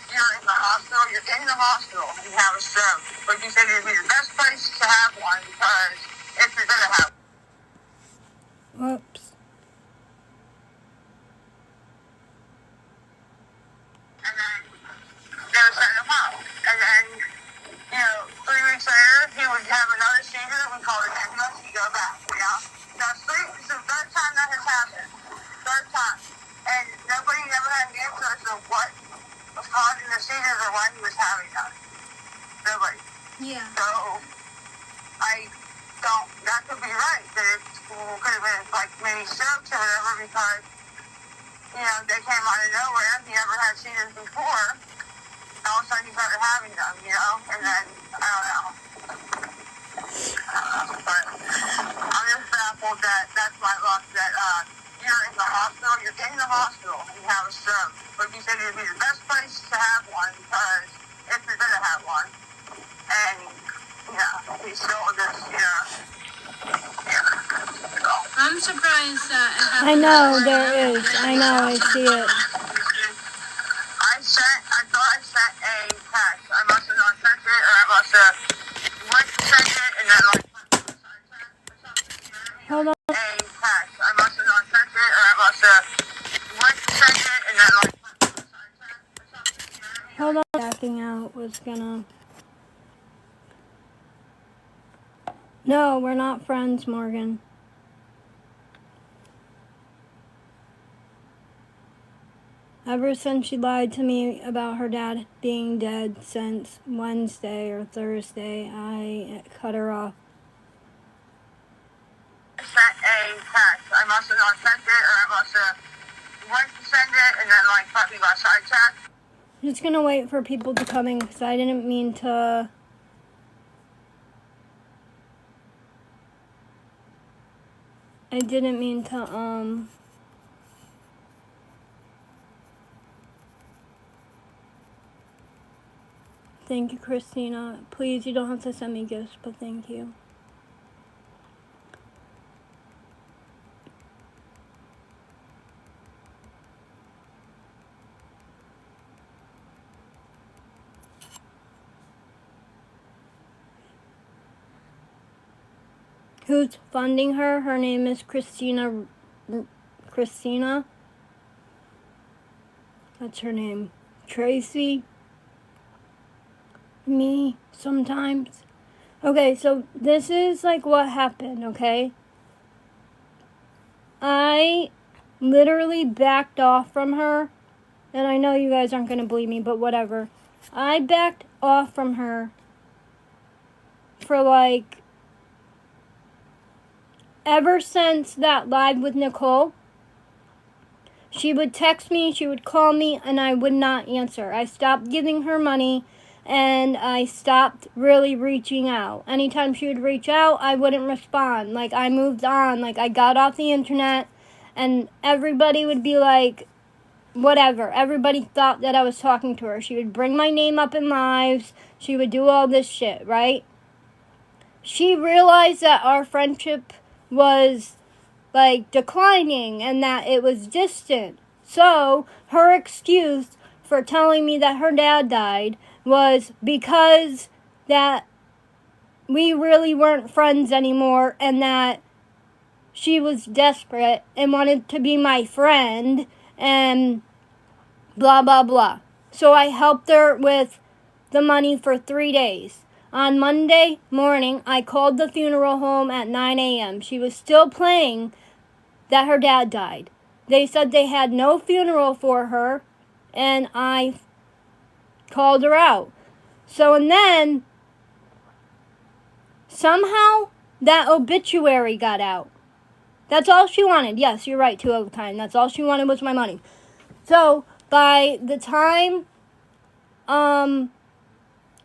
you're in the hospital, and you have a stroke. But you said it would be the best place to have one because if you're going to have one. Whoops. And then they would send him out. And then, you know, 3 weeks later, he would have another seizure. We call it ambulance. He'd go back, you know. That's the third time that has happened. Third time. And nobody ever had an answer as to what was causing the seizures or why he was having them. Nobody. Yeah. So, I don't, that could be right. That it could have been like maybe strokes or whatever because, you know, they came out of nowhere. He never had seizures before. All of a sudden he started having them, you know, and then, I don't know. But I'm just baffled that that's my luck that, you're in the hospital, and you have a stroke. But you said it would be the best place to have one because if you're going to have one. And, yeah, he's still just, yeah. I'm surprised that it happened. I know there is. I know, I see it. I thought I sent a text. I must have not sent it, or I must have went to send it, and then like, Hold on. a text. I must have not sent it, or I must have went to send it, and then like, Hold on. Backing out was gonna... No, we're not friends, Morgan. Ever since she lied to me about her dad being dead since Wednesday or Thursday, I cut her off. I sent a text. I must have not sent it, or I must have went to send it, and then like, probably got sidetracked. I'm just gonna wait for people to come in because I didn't mean to... Thank you, Christina. Please, you don't have to send me gifts, but thank you. Who's funding her? Her name is Christina. Christina? That's her name. Tracy? Me, sometimes. Okay, so this is like what happened, okay? I literally backed off from her, and I know you guys aren't going to believe me, but whatever. I backed off from her for like ever since that live with Nicole. She would text me, she would call me, and I would not answer. I stopped giving her money, and I stopped really reaching out. Anytime she would reach out, I wouldn't respond. Like, I moved on. Like, I got off the internet, and everybody would be like, whatever. Everybody thought that I was talking to her. She would bring my name up in lives. She would do all this shit, right? She realized that our friendship was like declining and that it was distant. So her excuse for telling me that her dad died was because that we really weren't friends anymore and that she was desperate and wanted to be my friend and blah blah blah. So I helped her with the money for 3 days. On Monday morning, I called the funeral home at 9 a.m. She was still playing that her dad died. They said they had no funeral for her, and I called her out. So, and then, somehow, that obituary got out. That's all she wanted. Yes, you're right, 2 over time. That's all she wanted was my money. So, by the time,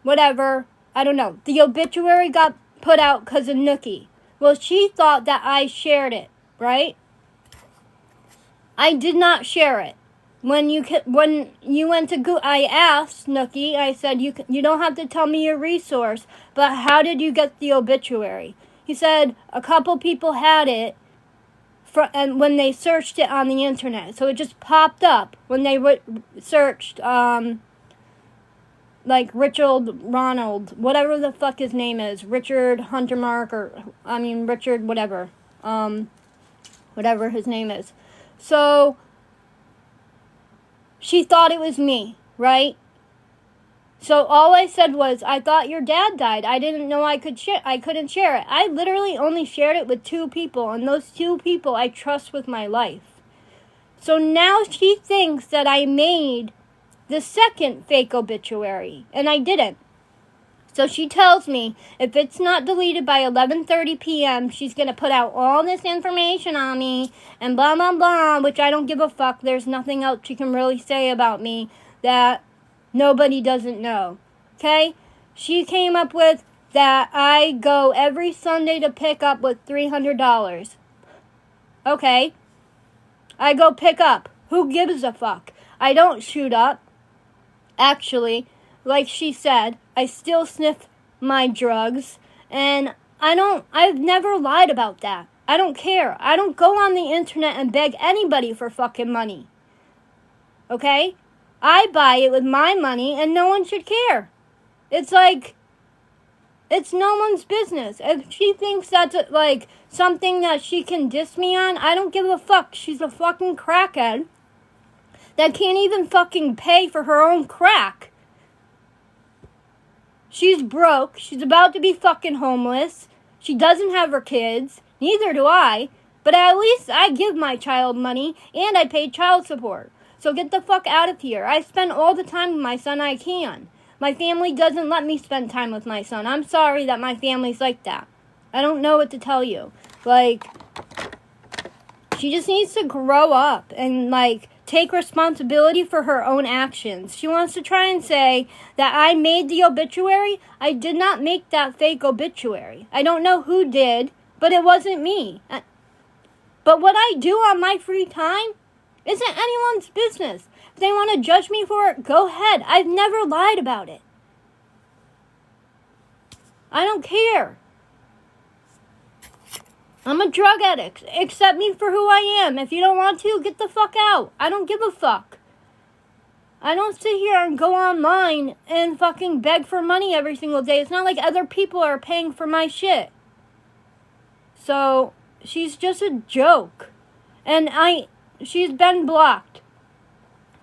whatever, I don't know, the obituary got put out because of Nookie. Well, she thought that I shared it, right? I did not share it. when you went to go, I asked Snooki, I said, you don't have to tell me your resource, but how did you get the obituary? He said a couple people had it, and when they searched it on the internet. So it just popped up when they searched, like Richard Ronald, whatever the fuck his name is, Richard Huntermark, Richard whatever, whatever his name is. So she thought it was me, right? So all I said was, I thought your dad died. I didn't know I couldn't share it. I literally only shared it with 2 people, and those 2 people I trust with my life. So now she thinks that I made the second fake obituary, and I didn't. So she tells me if it's not deleted by 11:30 p.m., she's going to put out all this information on me and blah, blah, blah, which I don't give a fuck. There's nothing else she can really say about me that nobody doesn't know. Okay? She came up with that I go every Sunday to pick up with $300. Okay? I go pick up. Who gives a fuck? I don't shoot up. Actually, like she said, I still sniff my drugs, and I've never lied about that. I don't care. I don't go on the internet and beg anybody for fucking money. Okay? I buy it with my money, and no one should care. It's like, it's no one's business. If she thinks that's like something that she can diss me on, I don't give a fuck. She's a fucking crackhead that can't even fucking pay for her own crack. She's broke. She's about to be fucking homeless. She doesn't have her kids. Neither do I. But at least I give my child money and I pay child support. So get the fuck out of here. I spend all the time with my son I can. My family doesn't let me spend time with my son. I'm sorry that my family's like that. I don't know what to tell you. Like, she just needs to grow up and, like, take responsibility for her own actions. She wants to try and say that I made the obituary. I did not make that fake obituary. I don't know who did, but it wasn't me. But what I do on my free time isn't anyone's business. If they want to judge me for it, go ahead. I've never lied about it. I don't care. I'm a drug addict. Accept me for who I am. If you don't want to, get the fuck out. I don't give a fuck. I don't sit here and go online and fucking beg for money every single day. It's not like other people are paying for my shit. So, she's just a joke. And she's been blocked.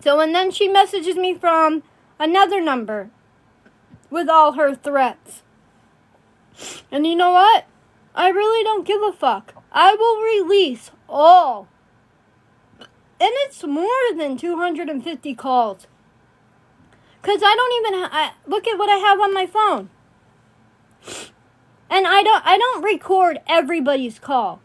So, and then she messages me from another number with all her threats. And you know what? I really don't give a fuck. I will release all. And it's more than 250 calls. Because I don't even look at what I have on my phone. And I don't record everybody's call.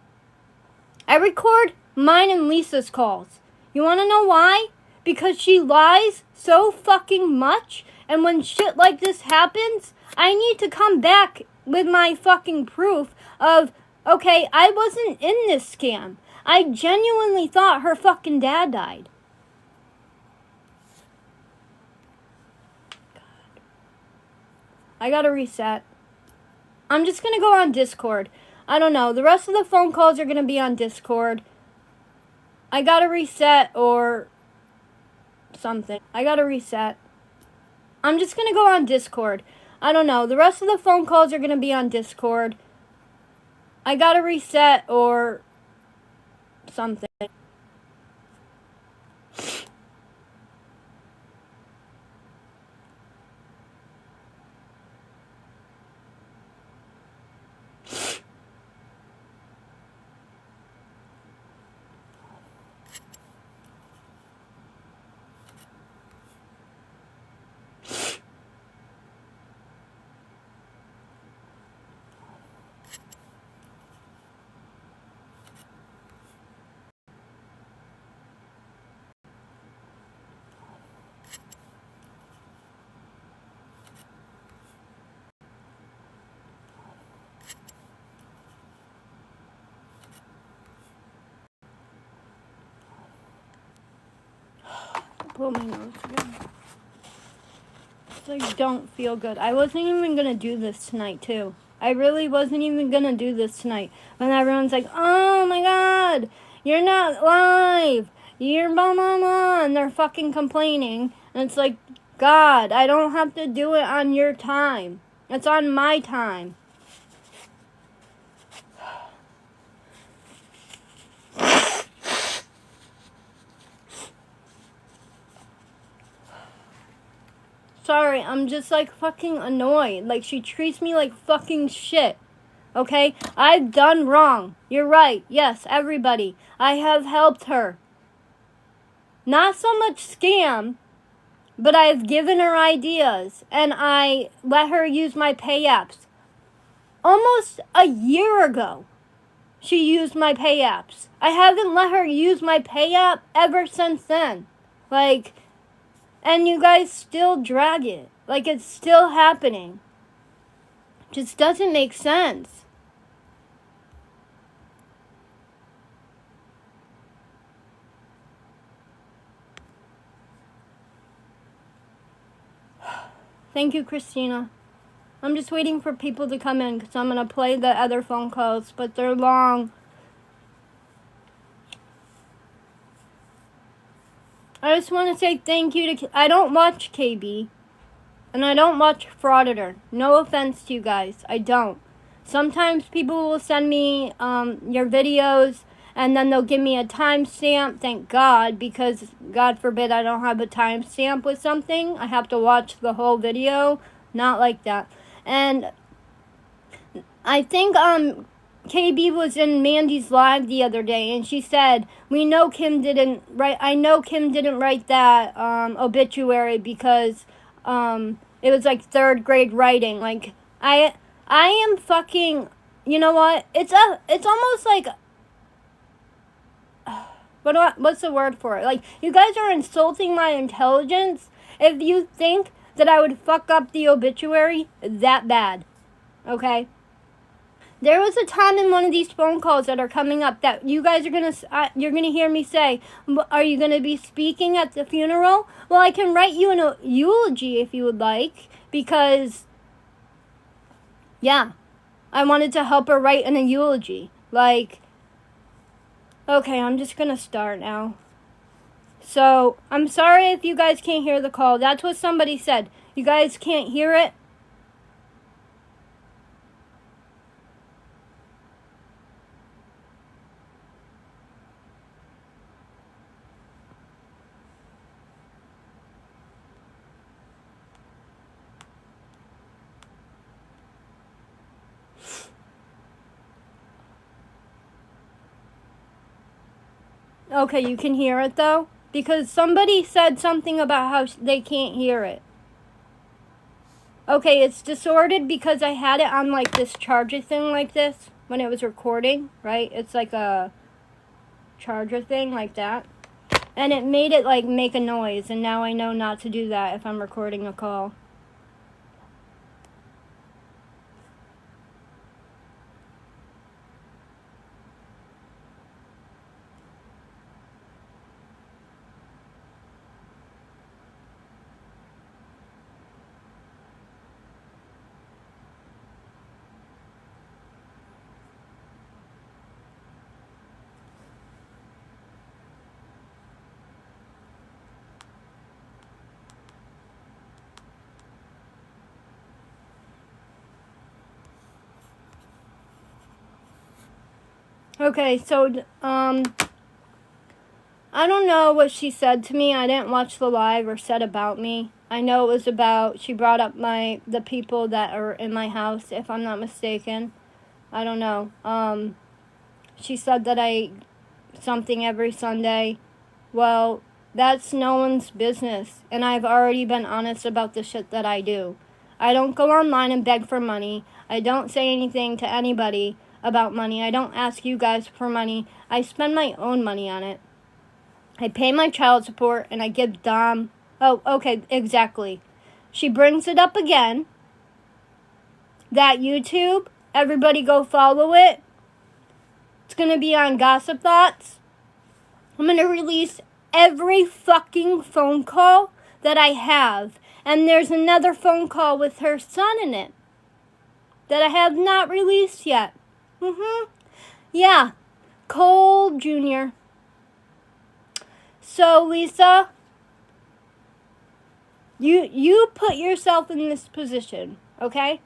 I record mine and Lisa's calls. You want to know why? Because she lies so fucking much. And when shit like this happens, I need to come back with my fucking proof of, okay, I wasn't in this scam. I genuinely thought her fucking dad died. God. I gotta reset. I'm just gonna go on Discord. I don't know. The rest of the phone calls are gonna be on Discord. I gotta reset or something. I gotta reset. I'm just gonna go on Discord. I don't know. The rest of the phone calls are gonna be on Discord. I gotta reset or something. blow my nose again. I don't feel good. I wasn't even going to do this tonight, too. I really wasn't even going to do this tonight. When everyone's like, oh my god, you're not live. You're blah, blah, blah. And they're fucking complaining. And it's like, God, I don't have to do it on your time. It's on my time. Sorry, I'm just like fucking annoyed. Like, she treats me like fucking shit. Okay? I've done wrong. You're right. Yes, everybody. I have helped her. Not so much scam, but I've given her ideas. And I let her use my pay apps. Almost a year ago, she used my pay apps. I haven't let her use my pay app ever since then. Like... And you guys still drag it. Like, it's still happening. Just doesn't make sense. Thank you, Christina. I'm just waiting for people to come in because I'm going to play the other phone calls, but they're long. I just want to say thank you to... I don't watch KB. And I don't watch Frauditor. No offense to you guys. I don't. Sometimes people will send me your videos and then they'll give me a timestamp. Thank God. Because, God forbid, I don't have a timestamp with something. I have to watch the whole video. Not like that. And I think... KB was in Mandy's live the other day, and she said, I know Kim didn't write that obituary because it was like third grade writing. Like, I am fucking, you know what? It's almost like, what's the word for it? Like, you guys are insulting my intelligence if you think that I would fuck up the obituary that bad, okay? There was a time in one of these phone calls that are coming up that you guys are you're gonna hear me say, are you gonna be speaking at the funeral? Well, I can write you a eulogy if you would like, because, yeah, I wanted to help her write a eulogy. Like, okay, I'm just gonna start now. So, I'm sorry if you guys can't hear the call. That's what somebody said. You guys can't hear it? Okay, you can hear it though? Because somebody said something about how they can't hear it. Okay, it's distorted because I had it on like this charger thing like this when it was recording, right? It's like a charger thing like that. And it made it like make a noise, and now I know not to do that if I'm recording a call. Okay, so, I don't know what she said to me. I didn't watch the live or said about me. I know it was about, she brought up the people that are in my house, if I'm not mistaken. I don't know. She said that I something every Sunday. Well, that's no one's business, and I've already been honest about the shit that I do. I don't go online and beg for money. I don't say anything to anybody about money. I don't ask you guys for money. I spend my own money on it. I pay my child support, and I give Dom... Oh, okay, exactly. She brings it up again. That YouTube, everybody go follow it. It's going to be on Gossip Thoughts. I'm going to release every fucking phone call that I have. And there's another phone call with her son in it that I have not released yet. Yeah, Cole Jr. So, Lisa, you put yourself in this position, okay?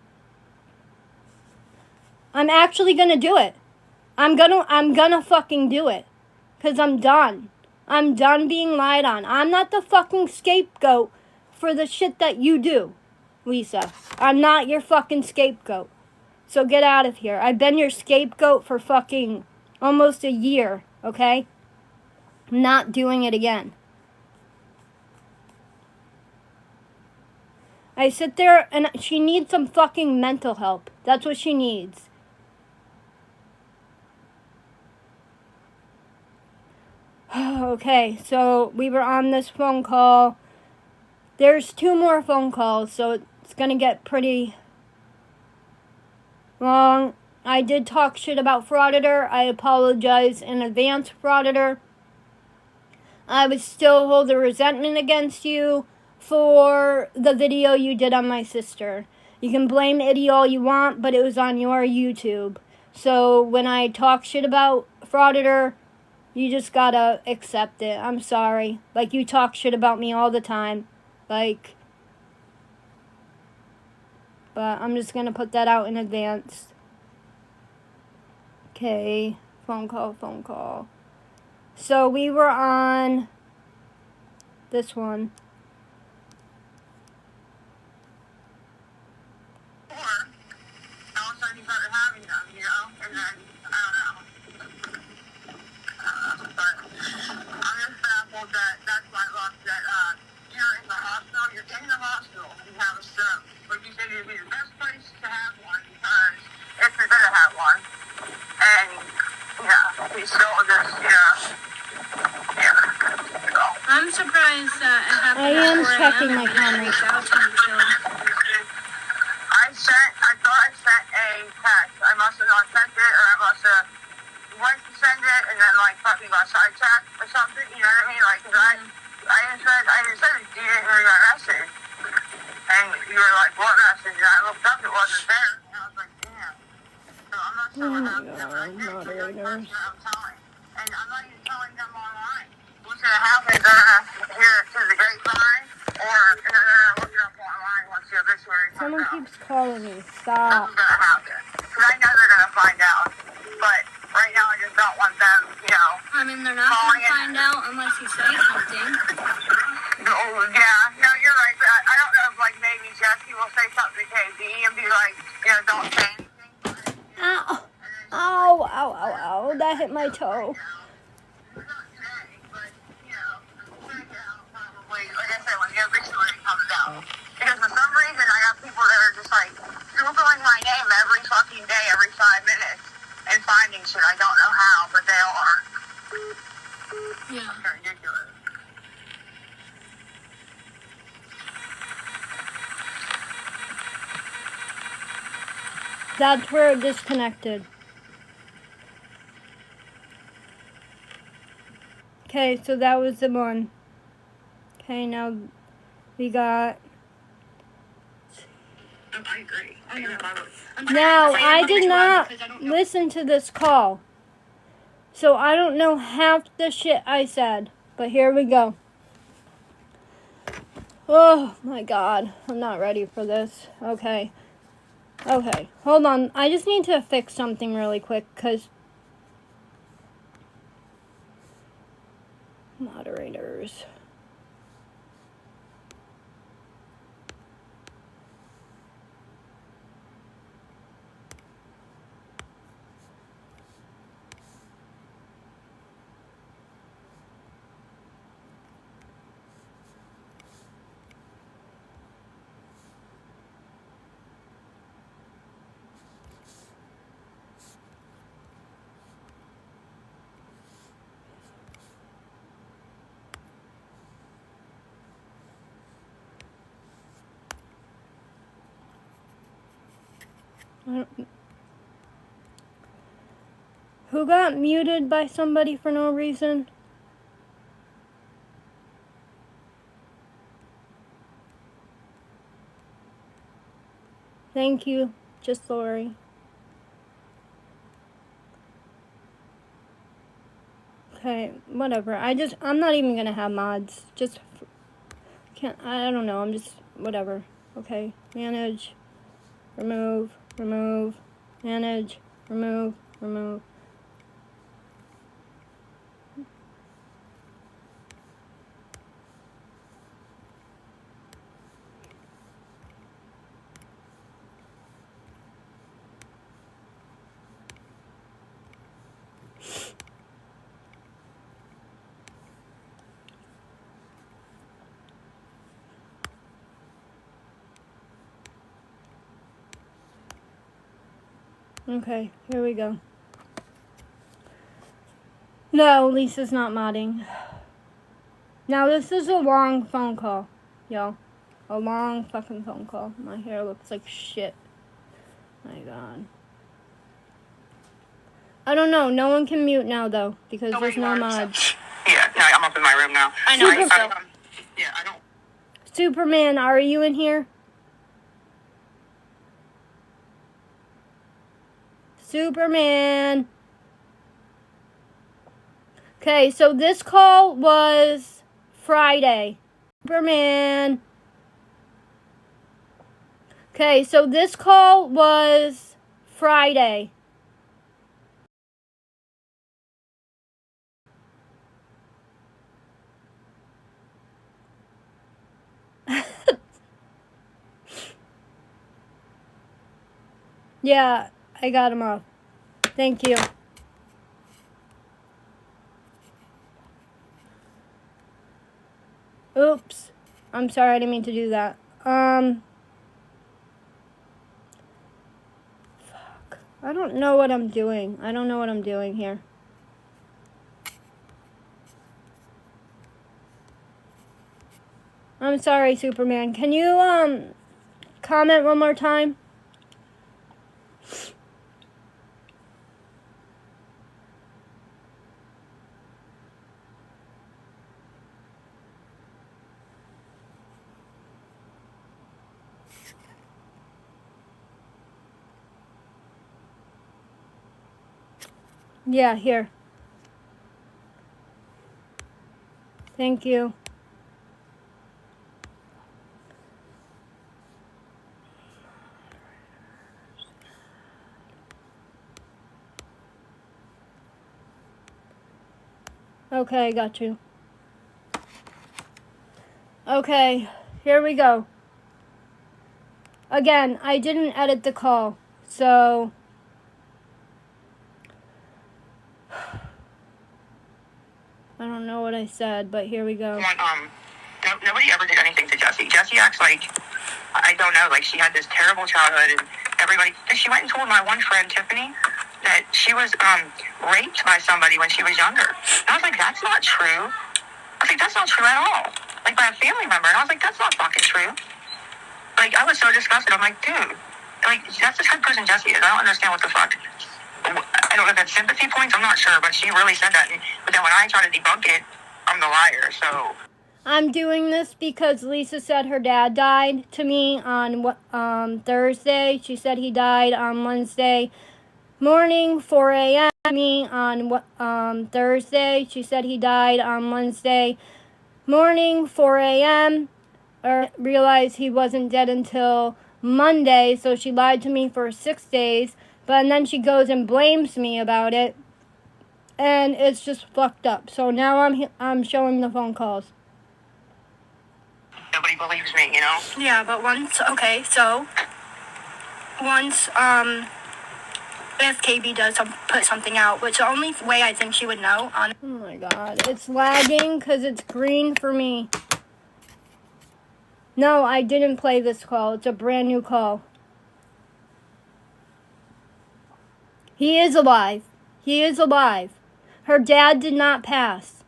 I'm actually gonna do it. I'm gonna fucking do it. 'Cause I'm done. I'm done being lied on. I'm not the fucking scapegoat for the shit that you do, Lisa. I'm not your fucking scapegoat. So get out of here. I've been your scapegoat for fucking almost a year, okay? I'm not doing it again. I sit there and she needs some fucking mental help. That's what she needs. Okay, so we were on this phone call. There's 2 more phone calls, so it's gonna get pretty long. I did talk shit about Frauditor. I apologize in advance, Frauditor. I would still hold a resentment against you for the video you did on my sister. You can blame Itty all you want, but it was on your YouTube. So when I talk shit about Frauditor, you just gotta accept it. I'm sorry. Like, you talk shit about me all the time. Like, but I'm just gonna put that out in advance. Okay, phone call. So we were on this one. All of a sudden you started having them, you know? And then, I don't know. But I'm just baffled that that's my luck, that you're in the hospital, you have a stroke. But you said it would be the best place to have one because if you're going to have one. And, yeah, he's still just, I'm surprised that it happened. I am checking my comments. I thought I sent a text. I must have not sent it, or I must have went to send it and then like fucking got sidetracked or something. You know what I mean? Like, cause I didn't send it. You didn't hear my message, and you were like, "What message?" And I looked up, it wasn't there, and I was like, "Damn." So I'm not sure what happened, but I did to the person that I'm telling, and I'm not even telling them online. What's gonna happen is they're gonna hear it through the grapevine, or they're gonna look it up online once the obituary comes Someone out. keeps calling me. Stop. Nothing's gonna happen. Because I know they're gonna find out. But right now I just don't want them, you know. I mean, they're not gonna find out unless you say something. Oh, yeah, no, you're right. But I don't know if, like, maybe Jesse will say something to KB and be like, you know, don't say anything. Ow. Ow. That hit my toe. Not today, but, you know, check it out probably, like I said, when the obituary comes out. Because for some reason I got people that are just, like, Googling my name every fucking day, every 5 minutes, and finding shit. I don't know how, but they are. Yeah. It's ridiculous. That's where it disconnected. Okay, so that was the one. Okay, now we got... I agree. Now, I did not listen to this call. So I don't know half the shit I said. But here we go. Oh my god. I'm not ready for this. Okay, hold on. I just need to fix something really quick because... Moderators. Who got muted by somebody for no reason? Thank you. Just Lori. Okay, whatever. I'm not even gonna have mods. I don't know. I'm just, whatever. Okay, manage, remove, manage, remove. Okay, here we go. No, Lisa's not modding. Now this is a long phone call, y'all. A long fucking phone call. My hair looks like shit. My God. I don't know. No one can mute now though because there's no mods. Yeah, no, I'm up in my room now. I know. I don't. Superman, are you in here? Superman. Okay, so this call was Friday. Superman. Okay, so this call was Friday. Yeah, I got him off. Thank you. Oops. I'm sorry, I didn't mean to do that. Fuck. I don't know what I'm doing. I don't know what I'm doing here. I'm sorry, Superman. Can you, comment one more time? Yeah, here. Thank you. Okay, got you. Okay, here we go. Again, I didn't edit the call, so... I don't know what I said, but here we go. Nobody ever did anything to Jessie. Jessie acts like, I don't know, like she had this terrible childhood and everybody, she went and told my one friend, Tiffany, that she was raped by somebody when she was younger. And I was like, that's not true. I was like, that's not true at all. Like by a family member. And I was like, that's not fucking true. Like I was so disgusted. I'm like, dude, like that's the type of person Jessie is. I don't understand what the fuck. I don't know if that's sympathy points, I'm not sure, but she really said that. But then when I try to debunk it, I'm the liar, so... I'm doing this because Lisa said her dad died to me on Thursday. She said he died on Wednesday morning, 4 a.m. Me on Thursday. She said he died on Wednesday morning, 4 a.m. Or realized he wasn't dead until Monday, so she lied to me for 6 days. But then she goes and blames me about it, and it's just fucked up. So now I'm showing the phone calls. Nobody believes me, you know? Yeah, but once if KB does put something out, which the only way I think she would know on. Oh my God, it's lagging because it's green for me. No, I didn't play this call. It's a brand new call. He is alive. He is alive. Her dad did not pass.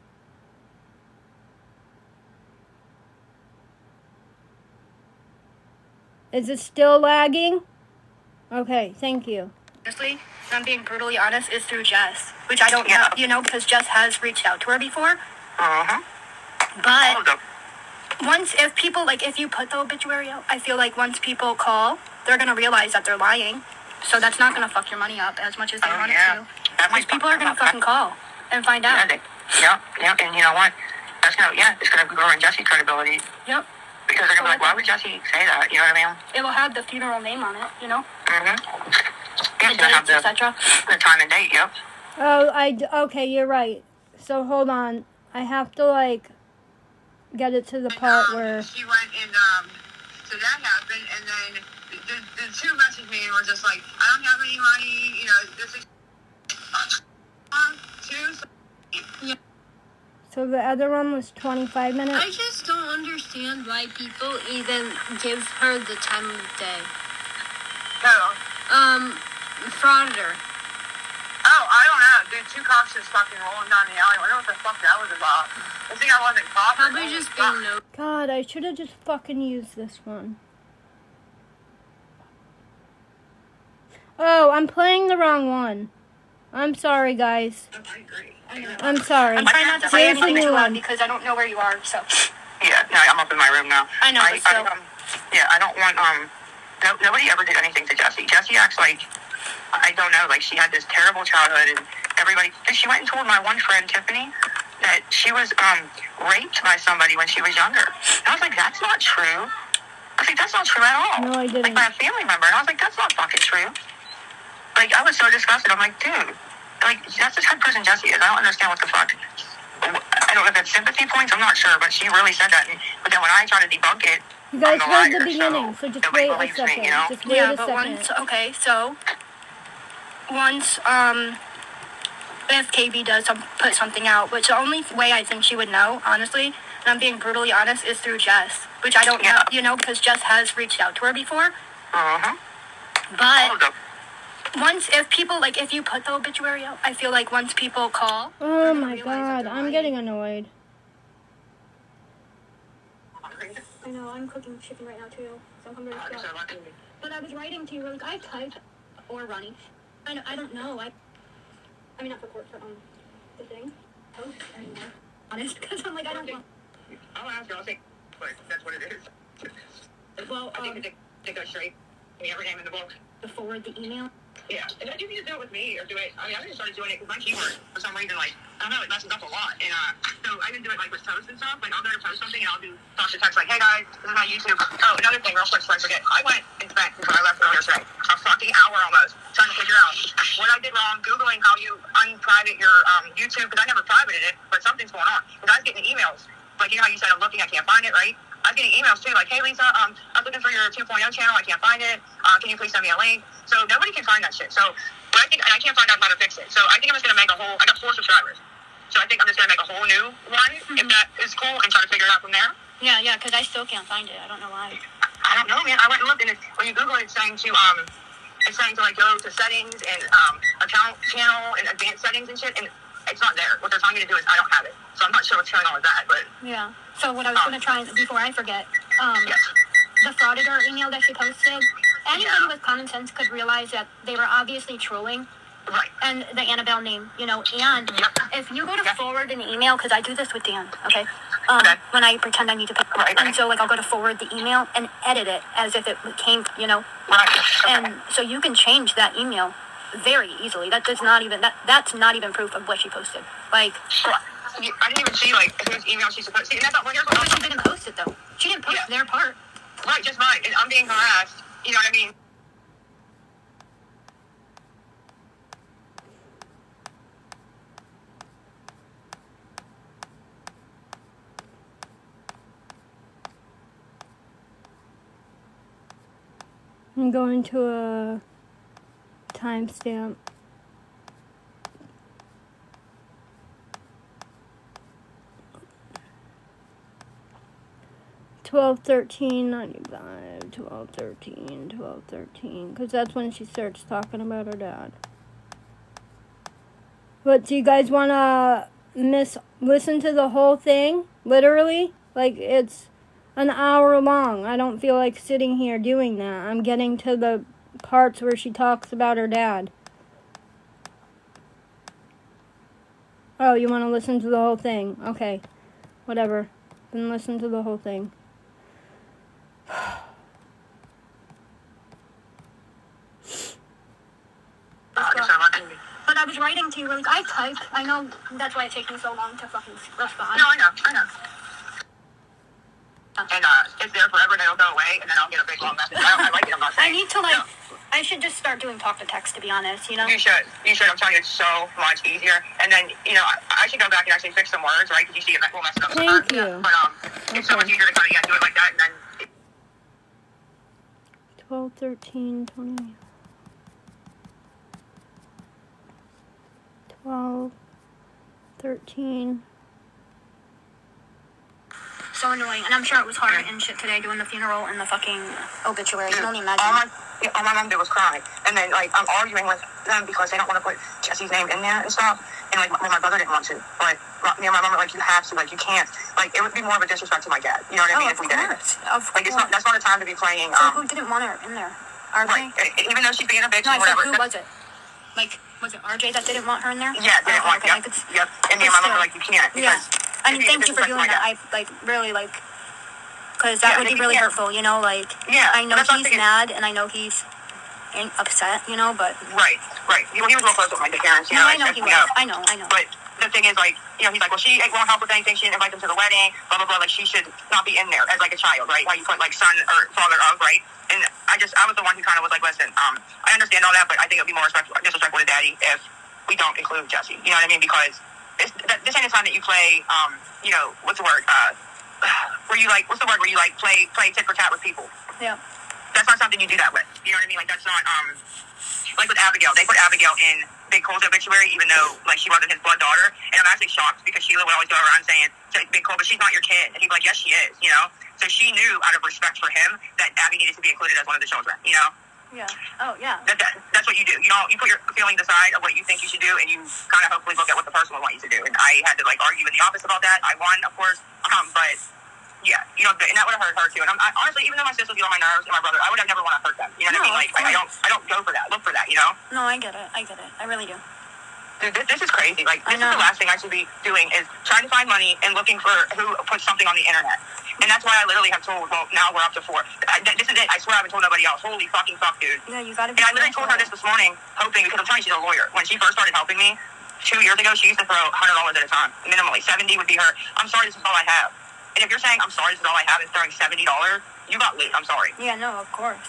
Is it still lagging? Okay, thank you. Honestly, if I'm being brutally honest, is through Jess, which I don't know, because Jess has reached out to her before. But if you put the obituary out, I feel like once people call, they're gonna realize that they're lying. So that's not gonna fuck your money up as much as they want it to. Because people are gonna fucking call and find out. Yep. And you know what? That's gonna, it's gonna grow in Jesse's credibility. Yep. Because they're gonna be like, why would Jesse say that? You know what I mean? It will have the funeral name on it, you know? Mm-hmm. The dates, etc. The time and date, yep. Oh, okay, you're right. So hold on. I have to, like, get it to the part where... She went and, so that happened, and then the two messaged me and were just like, I don't have any money, you know, this is... Yeah. So the other one was 25 minutes? I just don't understand why people even give her the time of day. Who? Frauder. Oh, I don't know. Dude, two cops just fucking rolling down the alley. I wonder what the fuck that was about. I think I wasn't caught. Probably just being no. God, I should have just fucking used this one. Oh, I'm playing the wrong one. I'm sorry, guys. I agree. I'm sorry. I'm trying not to say Here's the anything new too loud one. because I don't know where you are, so. Yeah, no, I'm up in my room now. I know, but still. I don't want, nobody ever did anything to Jessie. Jessie acts like, I don't know, like she had this terrible childhood and everybody, she went and told my one friend, Tiffany, that she was, raped by somebody when she was younger. And I was like, that's not true. I was like, that's not true at all. No, I didn't. Like by a family member. And I was like, that's not fucking true. Like, I was so disgusted. I'm like, dude, like, that's the type of person Jessie is. I don't understand what the fuck. I don't know if it's sympathy points. I'm not sure, but she really said that. But then when I try to debunk it, You guys I'm a heard liar, the beginning, so just nobody wait a believes second. me, you know? Just wait Yeah, a but second. once, okay, so once, if KB does put something out, which the only way I think she would know, honestly, and I'm being brutally honest, is through Jess, which I don't know, you know, because Jess has reached out to her before. Uh-huh. But once, if people, like, if you put the obituary out, I feel like once people call, Oh my god, I'm getting annoyed. I know, I'm cooking chicken right now too, so I'm hungry as fuck. But I was writing to you, like, I typed, or running. I don't know, I mean, not for court, for, the thing. Oh, anymore. Honest, because I'm like, I don't want. I'll ask her, I'll say, but that's what it is. Well, I think they go straight. Give me every name in the book. to forward the email. Yeah, and then you can just do it with me or do it. I mean, I just started doing it because my keyboard, for some reason, like, I don't know, it messes up a lot. And so I didn't do it like with posts and stuff. Like, I'll go to post something and I'll do talk to text like, hey guys, this is my YouTube. Oh, another thing, real quick before I forget. I went and spent, before I left earlier today, a fucking hour almost trying to figure out what I did wrong, Googling how you unprivate your YouTube, because I never privated it, but something's going on. Because I was getting emails. Like, you know how you said I'm looking, I can't find it, right? I was getting emails too, like, hey Lisa, I was looking for your 2.0 channel, I can't find it. Can you please send me a link? So nobody can find that shit. So, but I think, and I can't find out how to fix it. So I think I'm just gonna make a whole. I got 4 subscribers. So I think I'm just gonna make a whole new one, if that is cool, and try to figure it out from there. Yeah, because I still can't find it. I don't know why. I don't know, man. I went and looked, and when you Google it, it's saying to like go to settings and account channel and advanced settings and shit, and it's not there. What they're telling me to do is I don't have it. So I'm not sure what's going on with that, but Yeah. So what I was gonna try before I forget, yes. the frauditor email that she posted. Anybody with common sense could realize that they were obviously trolling. Right. And the Annabelle name, you know, and if you go to forward an email, because I do this with Dan, okay? When I pretend I need to pick up. Right. And so, like, I'll go to forward the email and edit it as if it came, you know? Right. Okay. And so you can change that email very easily. That does not even, that's not even proof of what she posted. Like, I didn't even see, like, whose email she's supposed to see. And that's not what you're but she didn't post it, though. She didn't post their part. Right, just mine. And I'm being harassed. You know what I mean? I'm going to a timestamp. $12.13.95, $12.13, because that's when she starts talking about her dad. But do you guys want to listen to the whole thing? Literally? Like, it's an hour long. I don't feel like sitting here doing that. I'm getting to the parts where she talks about her dad. Oh, you want to listen to the whole thing? Okay. Whatever. Then listen to the whole thing. I was writing to you really. I type. I know that's why it takes me so long to fucking respond. No, I know. And it's there forever, and it'll go away, and then I'll get a big long message. I like it. I'm not saying. I need to like. I should just start doing talk to text, to be honest. You know. You should. I'm telling you, it's so much easier. And then I should go back and actually fix some words, right? Because you see, it will mess it up. Thank you. But it's so much easier to kind of do it like that, and then. 12, 13, 20. 12, 13. So annoying, and I'm sure it was hard and shit today doing the funeral and the fucking obituary. I can only imagine. All my mom did was cry, and then like I'm arguing with them because they don't want to put Jesse's name in there and stuff. And like my brother didn't want to, but me and my mom were like, you have to, like you can't. Like it would be more of a disrespect to my dad. You know what I mean? If we didn't. Like that's not a time to be playing. So who didn't want her in there? RJ. Right. Even though she's being a bitch No, and whatever. Who was it? Like, was it RJ that didn't want her in there? Yeah, didn't want. Okay, Yep. And me and my mom were like, you can't. Yeah. I mean, thank you for doing that. I like really like. Because that would be really hurtful, you know, like, I know he's mad, and I know he's upset, you know, but... Right. He was real close with my parents, you know. I know he was. I know. But the thing is, like, he's like, well, she won't help with anything, she didn't invite them to the wedding, blah, blah, blah, like, she should not be in there as, like, a child, right? How you put, like, son or father of, right? And I was the one who kind of was like, listen, I understand all that, but I think it would be more disrespectful to Daddy if we don't include Jesse, you know what I mean? Because this ain't the time that you play, what's the word, where you like, play tit for tat with people. Yeah. That's not something you do that with. You know what I mean? Like, that's not, like with Abigail. They put Abigail in Big Cole's obituary, even though, like, she wasn't his blood daughter. And I'm actually shocked because Sheila would always go around saying, Big Cole, but she's not your kid. And he'd be like, yes, she is, you know? So she knew, out of respect for him, that Abby needed to be included as one of the children, you know? Yeah. Oh, yeah. That's what you do. You put your feelings aside of what you think you should do, and you kind of hopefully look at what the person would want you to do. And I had to, like, argue in the office about that. I won, of course. But, yeah, and that would have hurt her, too. And honestly, even though my sister was on my nerves and my brother, I would have never want to hurt them. You know what I mean? Like, I don't go for that. Look for that, you know? No, I get it. I really do. Dude, this is crazy. Like, this is the last thing I should be doing is trying to find money and looking for who puts something on the internet. And that's why I literally have told, well, now we're up to 4. This is it. I swear I haven't told nobody else. Holy fucking fuck, dude. Yeah, you gotta be. And I literally told her this morning, hoping, because I'm telling you, she's a lawyer. When she first started helping me 2 years ago, she used to throw $100 at a time, minimally. 70 would be her, I'm sorry, this is all I have. And if you're saying, I'm sorry, this is all I have, and throwing $70, you got lit. I'm sorry. Yeah, no, of course.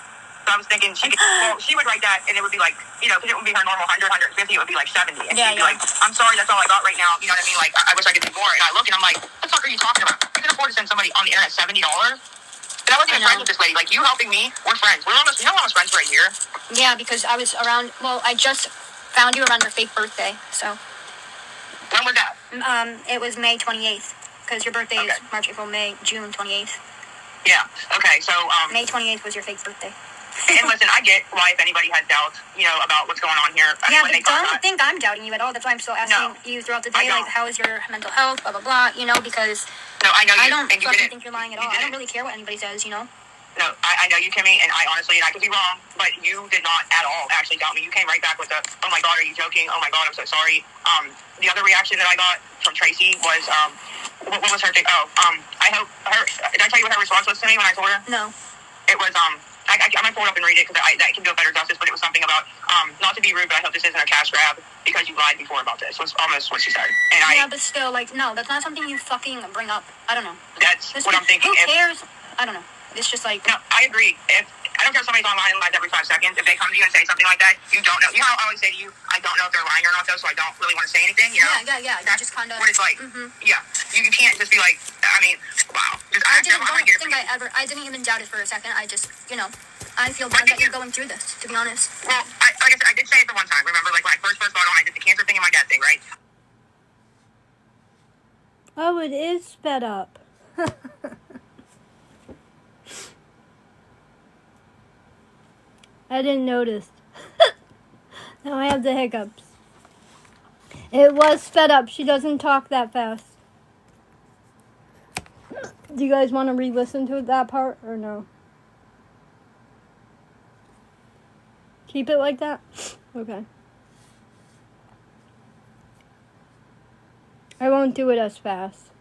So I was thinking she would write that, and it would be like, because it would be her normal 100, 150, it would be like 70. And she'd be like, I'm sorry, that's all I got right now. You know what I mean? Like, I wish I could do more. And I look, and I'm like, what the fuck are you talking about? You can afford to send somebody on the internet $70? And I wasn't even friends with this lady. Like, you helping me, we're friends. We're almost friends right here. Yeah, because I was around, I just found you around your fake birthday, so. When was that? It was May 28th, because your birthday is March, April, May, June 28th. Yeah, okay, so, May 28th was your fake birthday. And listen, I get why if anybody has doubts, about what's going on here. Yeah, but don't think I'm doubting you at all. That's why I'm still asking you throughout the day, like, how is your mental health, blah, blah, blah, because... No, I know you. I don't fucking think you're lying at all. I don't really care what anybody says, No, I know you, Kimmy, and I honestly, and I could be wrong, but you did not at all actually doubt me. You came right back with the, oh my God, are you joking? Oh my God, I'm so sorry. The other reaction that I got from Tracy was, what was her thing? I hope did I tell you what her response was to me when I told her? No. It was, I might pull it up and read it because that can do a better justice, but it was something about, not to be rude, but I hope this isn't a cash grab because you lied before about this, was almost what she said. And but still, like, no, that's not something you fucking bring up. I don't know. That's what I'm thinking. Who cares? I don't know. It's just like... No, I agree. I don't care if somebody's online and lies every 5 seconds. If they come to you and say something like that, you don't know. You know how I always say to you, I don't know if they're lying or not, though, so I don't really want to say anything, you know? Yeah. That's you just kind of... what it's like. Yeah. You can't just be like, wow. I didn't even doubt it for a second. I just, I feel bad that you're going through this, to be honest. Well, like I said, I did say it the one time. Remember, like, when I first got on, I did the cancer thing and my dad thing, right? Oh, it is sped up. I didn't notice. Now I have the hiccups. It was sped up. She doesn't talk that fast. Do you guys want to re-listen to that part or no? Keep it like that? Okay. I won't do it as fast.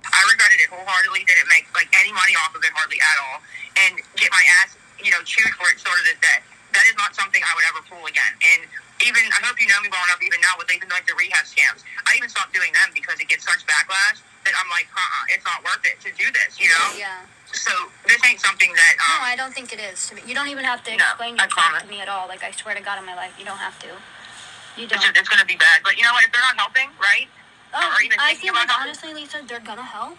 I regretted it wholeheartedly. Didn't make, any money off of it hardly at all. And get my ass, chewed for it sort of this day. That is not not something I would ever pull again. And even, I hope you know me well enough, even now with even like the rehab scams, I even stopped doing them because it gets such backlash that I'm like, it's not worth it to do this, you know? Yeah. So this ain't something that. No, I don't think it is. You don't even have to explain yourself to me at all. Like, I swear to God on my life, you don't have to. You don't. It's going to be bad. But you know what? If they're not helping, right? Oh, or even I thinking feel like, about honestly, Lisa, they're gonna help.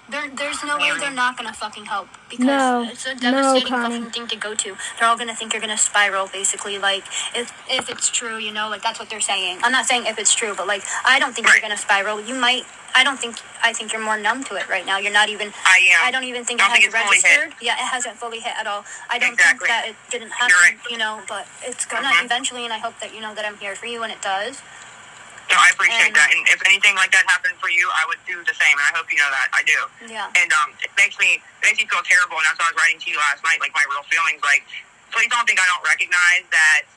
There's no way they're not gonna fucking help, because No. it's a No, devastating Connie. fucking thing to go to. They're all gonna think you're gonna spiral, basically. Like, if it's true, you know, like, that's what they're saying. I'm not saying if it's true, but, like, I don't think you're gonna spiral. You might. I think you're more numb to it right now. You're not even. I am. I don't even think it has registered. Yeah, it hasn't fully hit at all. I don't think that it didn't happen, you know, but it's gonna eventually, and I hope that you know that I'm here for you when it does. No, I appreciate that. And if anything like that happened for you, I would do the same. And I hope you know that. I do. Yeah. And it makes me feel terrible. And that's why I was writing to you last night, like my real feelings. Like, please don't think I don't recognize that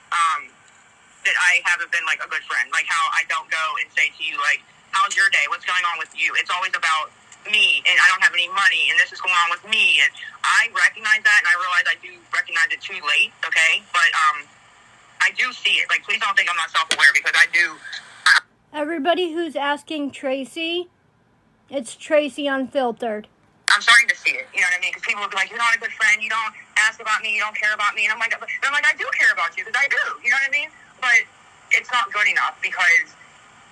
that I haven't been like a good friend. Like how I don't go and say to you, like, how's your day? What's going on with you? It's always about me, and I don't have any money, and this is going on with me. And I recognize that, and I realize I do recognize it too late. Okay, but I do see it. Like, please don't think I'm not self-aware, because I do. Everybody who's asking Tracy, it's Tracy Unfiltered. I'm starting to see it, you know what I mean? Because people will be like, you're not a good friend, you don't ask about me, you don't care about me. And I'm like, I do care about you, because I do, you know what I mean? But it's not good enough, because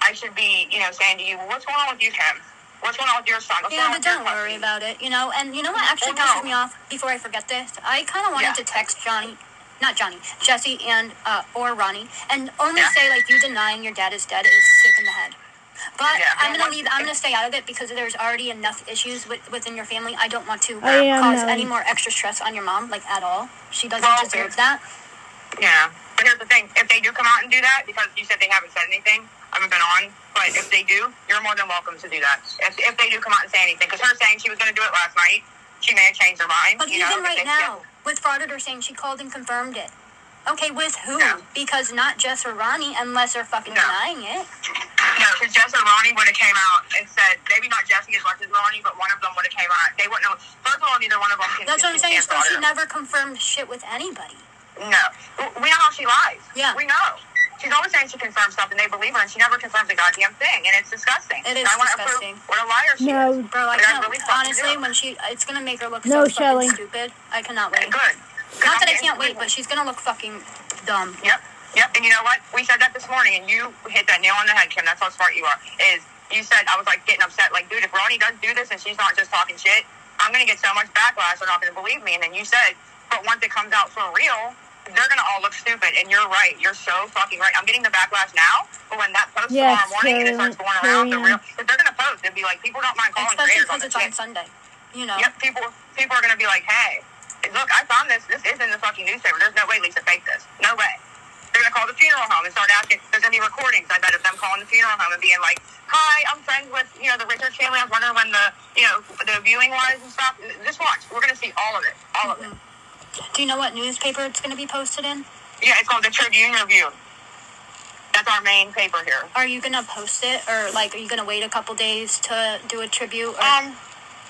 I should be, you know, saying to you, well, what's going on with you, Kim? What's going on with your son? What's going on But with your don't worry about it, you know? And you know what actually Well, no. pisses me off, before I forget this? I kind of wanted to text Jesse and, or Ronnie, and only say, like, you denying your dad is dead is sick in the head. But I'm gonna stay out of it, because there's already enough issues within your family. I don't want to cause any more extra stress on your mom, like, at all. She doesn't deserve that. Yeah. But here's the thing. If they do come out and do that, because you said they haven't said anything, I haven't been on, but if they do, you're more than welcome to do that. If they do come out and say anything. Because her saying she was going to do it last night, she may have changed her mind. But even right now, with Frauditor saying she called and confirmed it. Okay, with who? No. Because not Jess or Ronnie, unless they're fucking denying it. No, because Jess or Ronnie would have came out and said, maybe not Jessie as much as Ronnie, but one of them would have came out. They wouldn't know. First of all, neither one of them can. That's what I'm saying. So she never confirmed shit with anybody. No. We know how she lies. Yeah. We know. She's always saying she confirms stuff and they believe her, and she never confirms a goddamn thing, and it's disgusting. It is disgusting. What a liar she is. Bro, I can't. Really honestly, when it's gonna make her look so fucking stupid. I cannot wait. Good. Not that I can't wait, but she's gonna look fucking dumb. Yep. And you know what? We said that this morning, and you hit that nail on the head, Kim. That's how smart you are. You said, I was like getting upset, like, dude, if Ronnie does do this and she's not just talking shit, I'm gonna get so much backlash. They're not gonna believe me. And then you said, but once it comes out for real, they're gonna all look stupid. And you're right. You're so fucking right. I'm getting the backlash now, but when that post tomorrow morning and it starts going around, if they're gonna post, it'll be like, people don't mind calling especially creators because it's on Sunday. You know. Yep. People are gonna be like, hey, look, I found this. This is in the fucking newspaper. There's no way Lisa faked this. No way. They're going to call the funeral home and start asking. There's going to be recordings, I bet, of them calling the funeral home and being like, hi, I'm friends with, you know, the Richards family. I was wondering when the viewing was and stuff. Just watch. We're going to see all of it. All of it. Do you know what newspaper it's going to be posted in? Yeah, it's called the Tribune Review. That's our main paper here. Are you going to post it? Or, like, are you going to wait a couple days to do a tribute? Or?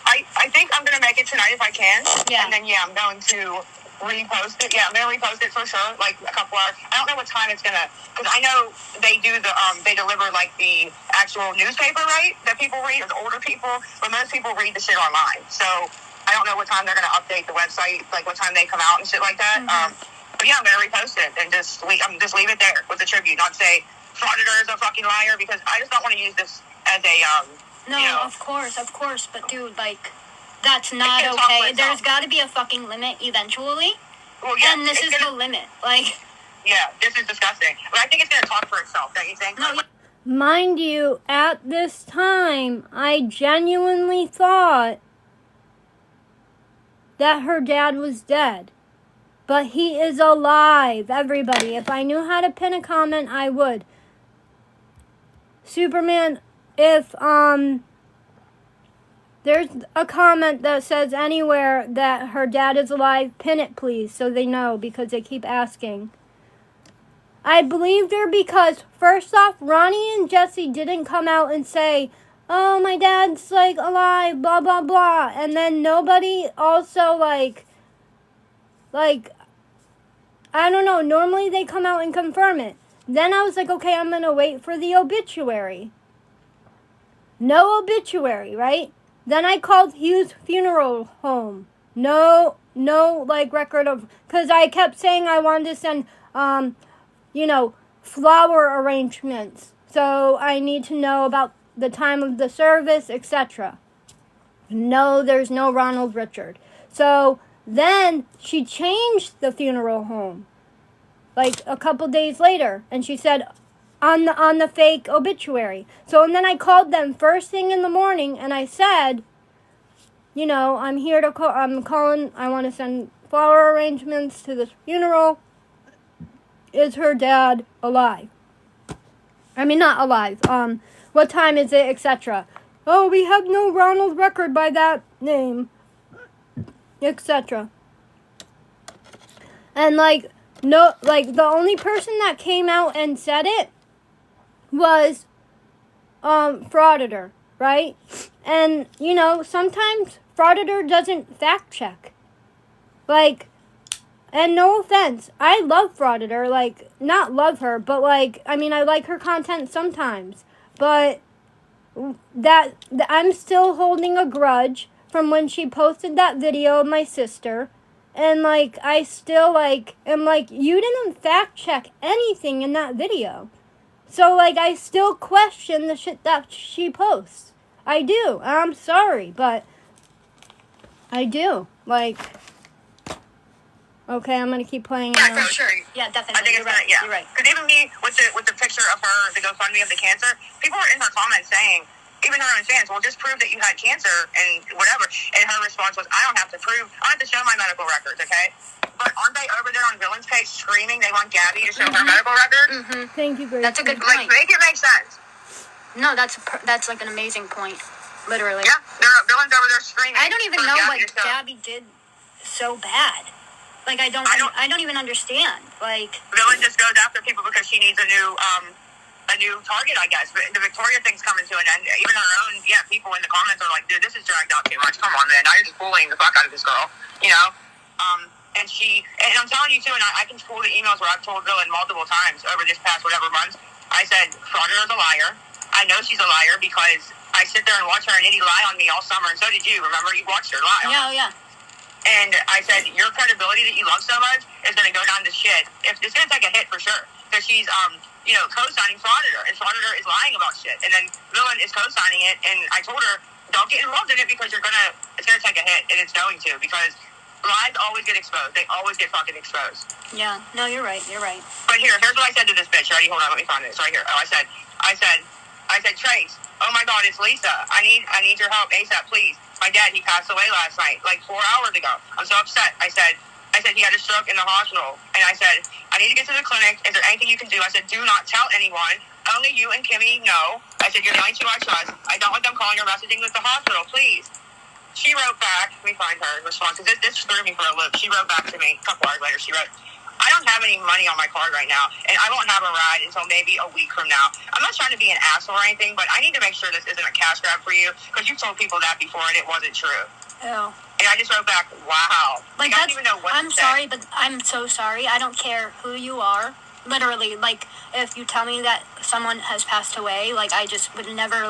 I think I'm going to make it tonight if I can. Yeah. And then, I'm going to repost it. Yeah, I'm going to repost it for sure, like a couple hours. I don't know what time it's going to, because I know they do they deliver like the actual newspaper, right, that people read, or the older people, but most people read the shit online. So I don't know what time they're going to update the website, like what time they come out and shit like that. But yeah, I'm going to repost it and just leave it there with the tribute, not say Frauditor is a fucking liar, because I just don't want to use this as a, of course, but dude, like, that's not okay. There's got to be a fucking limit eventually. Well, yeah, and this is the limit. Like, yeah, this is disgusting. But I think it's going to talk for itself, don't you think? No, mind you, at this time, I genuinely thought that her dad was dead. But he is alive, everybody. If I knew how to pin a comment, I would. Superman, if, there's a comment that says anywhere that her dad is alive, pin it please, so they know, because they keep asking. I believed her because, first off, Ronnie and Jesse didn't come out and say, oh, my dad's, like, alive, blah, blah, blah. And then nobody also, like, I don't know, normally they come out and confirm it. Then I was like, okay, I'm going to wait for the obituary. No obituary, right? Then I called Hugh's funeral home. No, like, record of, because I kept saying I wanted to send, flower arrangements. So I need to know about the time of the service, etc. No, there's no Ronald Richard. So then she changed the funeral home, like a couple days later, and she said on the fake obituary. So and then I called them first thing in the morning, and I said, I'm here to call. I'm calling. I want to send flower arrangements to this funeral. Is her dad alive? I mean, not alive. What time is it, etc. Oh, we have no Ronald record by that name, etc. And the only person that came out and said it was Frauditor, right? And sometimes Frauditor doesn't fact check. And no offense, I love Frauditor, not love her, but I like her content sometimes, but I'm still holding a grudge from when she posted that video of my sister, and I still am you didn't fact check anything in that video. So I still question the shit that she posts. I do. I'm sorry, but I do. Okay, I'm gonna keep playing. Yeah, for sure. Yeah, definitely. I think it's right. You're right. Because even me, with the picture of her, the GoFundMe of the cancer, people were in her comments saying, even her own fans, well, just prove that you had cancer and whatever. And her response was, I don't have to show my medical records, okay? But aren't they over there on Villain's page screaming they want Gabby to show her medical records? Mm-hmm. Thank you, Grace. That's a good point. Make it make sense. No, that's an amazing point. Literally. Yeah, Villain's over there screaming. I don't even know what Gabby did so bad. I don't even understand. Villain just goes after people because she needs a new target, I guess. But the Victoria thing's coming to an end. Even her own, people in the comments are like, dude, this is dragged out too much. Come on, man. Now you're just bullying the fuck out of this girl. And I'm telling you too, and I can pull the emails where I've told Villain multiple times over this past whatever months. I said, Frauditor's a liar. I know she's a liar because I sit there and watch her and Nitty lie on me all summer, and so did you. Remember, you watched her lie. Yeah. And I said, your credibility that you love so much is going to go down to shit. It's going to take a hit for sure. Because she's, co-signing Frauditor. And Frauditor is lying about shit. And then Villain is co-signing it. And I told her, don't get involved in it because it's going to take a hit. And it's going to. Because lies always get exposed. They always get fucking exposed. Yeah. No, you're right. But here's what I said to this bitch. Ready? Hold on. Let me find it. It's right here. Oh, I said, Trace, oh my God, it's Lisa. I need your help ASAP, please. My dad, he passed away last night, 4 hours ago. I'm so upset. I said he had a stroke in the hospital. And I said, I need to get to the clinic. Is there anything you can do? I said, do not tell anyone. Only you and Kimmy know. I said, you're the only two I trust. I don't want them calling or messaging with the hospital, please. She wrote back. Let me find her response. This threw me for a loop. She wrote back to me a couple hours later. She wrote, I don't have any money on my card right now, and I won't have a ride until maybe a week from now. I'm not trying to be an asshole or anything, but I need to make sure this isn't a cash grab for you, because you've told people that before, and it wasn't true. Oh. And I just wrote back, wow. I don't even know what to say. I'm sorry, but I'm so sorry. I don't care who you are. Literally, if you tell me that someone has passed away, I just would never,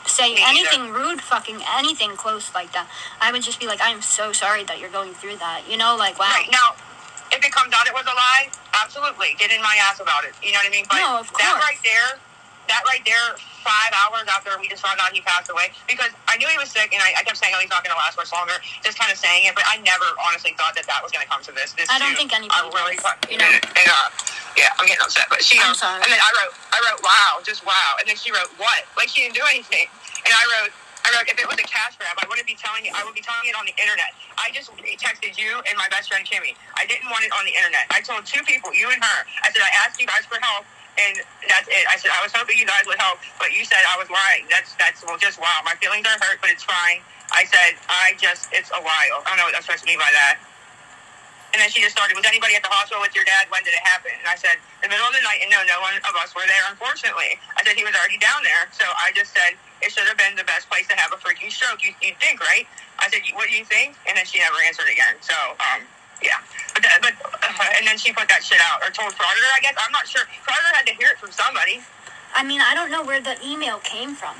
say anything rude, fucking anything close like that. I would just be like, I'm so sorry that you're going through that. Wow. Right. Now, if it comes out it was a lie, absolutely. Get in my ass about it. You know what I mean? But no, of course. That right there, 5 hours after we just found out he passed away, because I knew he was sick, and I kept saying, oh, he's not going to last much longer, just kind of saying it, but I never honestly thought that was going to come to this. I don't think anybody really does, yeah, I'm getting upset, but I'm sorry. And then I wrote, wow, just wow, and then she wrote, what? She didn't do anything. And I wrote, if it was a cash grab, I would be telling it on the internet. I just texted you and my best friend Kimmy. I didn't want it on the internet. I told two people, you and her. I said, I asked you guys for help, and that's it. I said, I was hoping you guys would help, but you said I was lying. That's just wow. My feelings are hurt, but it's fine. I said, it's a while. I don't know what I'm supposed to mean by that. And then she just started, was anybody at the hospital with your dad? When did it happen? And I said, in the middle of the night, and no one of us were there, unfortunately. I said, he was already down there. So I just said, it should have been the best place to have a freaking stroke. You'd think, right? I said, what do you think? And then she never answered again. So, yeah. And And then she put that shit out, or told Frauditor, I guess. I'm not sure. Frauditor had to hear it from somebody. I mean, I don't know where the email came from.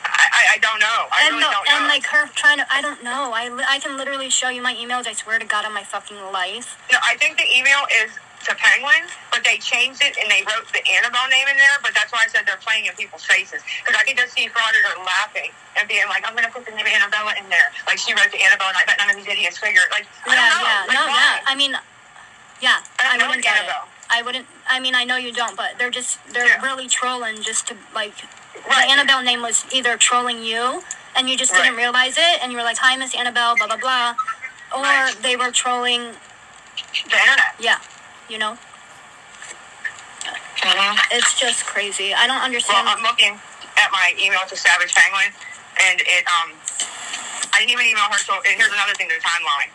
I don't know. I really don't know. And like her trying to, I don't know. I can literally show you my emails. I swear to God on my fucking life. No, I think the email is to Penguin, but they changed it and they wrote the Annabelle name in there. But that's why I said they're playing in people's faces, because I could just see Frauditor laughing and being like, "I'm gonna put the name of Annabella in there." Like she wrote the Annabelle, and I bet none of these idiots figure. Like I don't know. I mean, yeah, I wouldn't get Annabelle. it. I wouldn't. I mean, I know you don't, but they're really trolling just to like. Right. The Annabelle name was either trolling you, and you just didn't realize it, and you were like, "Hi, Miss Annabelle," blah blah blah, or they were trolling the internet. Yeah, you know. It's just crazy. I don't understand. Well, I'm looking at my email to Savage Penguin, and it I didn't even email her. So and here's another thing: the timeline.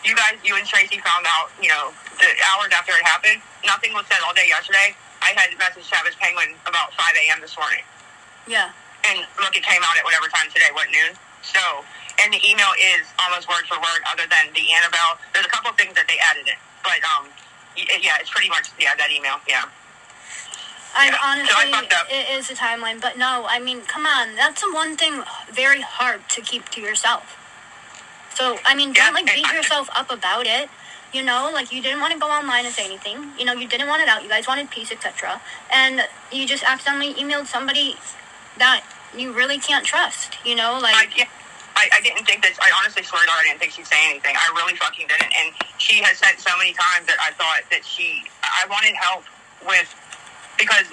You and Tracy found out, the hours after it happened. Nothing was said all day yesterday. I had messaged Savage Penguin about 5 a.m. this morning. Yeah. And look, it came out at whatever time today, what, noon? So, and the email is almost word for word, other than the Annabelle. There's a couple of things that they added in. But, yeah, it's pretty much, that email, yeah. Honestly, it is a timeline, but no, I mean, come on. That's the one thing very hard to keep to yourself. So, I mean, don't, beat yourself up about it. You didn't want to go online and say anything. You didn't want it out. You guys wanted peace, etc. And you just accidentally emailed somebody that you really can't trust, I didn't think that, I honestly swear to God, I didn't think she'd say anything. I really fucking didn't. And she has said so many times that I thought that I wanted help with, because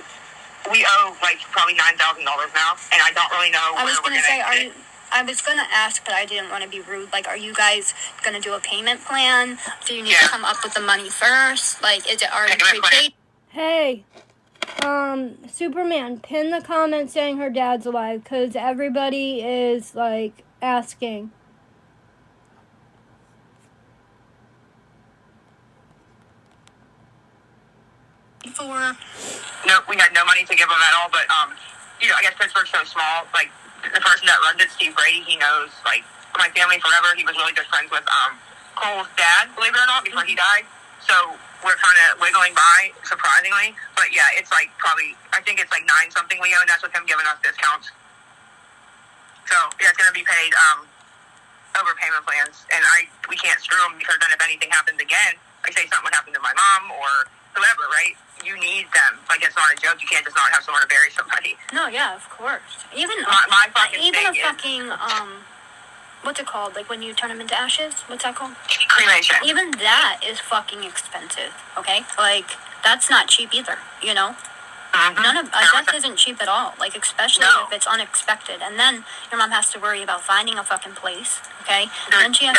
we owe, probably $9,000 now, and I don't really know where we're going to end it. I was going to ask, but I didn't want to be rude. Are you guys going to do a payment plan? Do you need to come up with the money first? Is it already prepaid? Hey, Superman, pin the comment saying her dad's alive, because everybody is, asking. No, we had no money to give them at all, but, I guess Pittsburgh's so small, the person that runs it, Steve Brady, he knows, my family forever. He was really good friends with, Cole's dad, believe it or not, before he died. So we're kind of wiggling by, surprisingly. But yeah, it's probably, I think it's 9-something we owe, and that's with him giving us discounts. So yeah, it's going to be paid, over payment plans. And we can't screw them, because then if anything happens again, say something would happen to my mom or whoever, right? You need them. It's not a joke. You can't just not have someone to bury somebody. No, yeah, of course. Even my fucking even a fucking what's it called? When you turn them into ashes? What's that called? Cremation. Even that is fucking expensive. Okay, that's not cheap either. Mm-hmm. None of death isn't cheap at all. Especially if it's unexpected, and then your mom has to worry about finding a fucking place. Okay, then she has.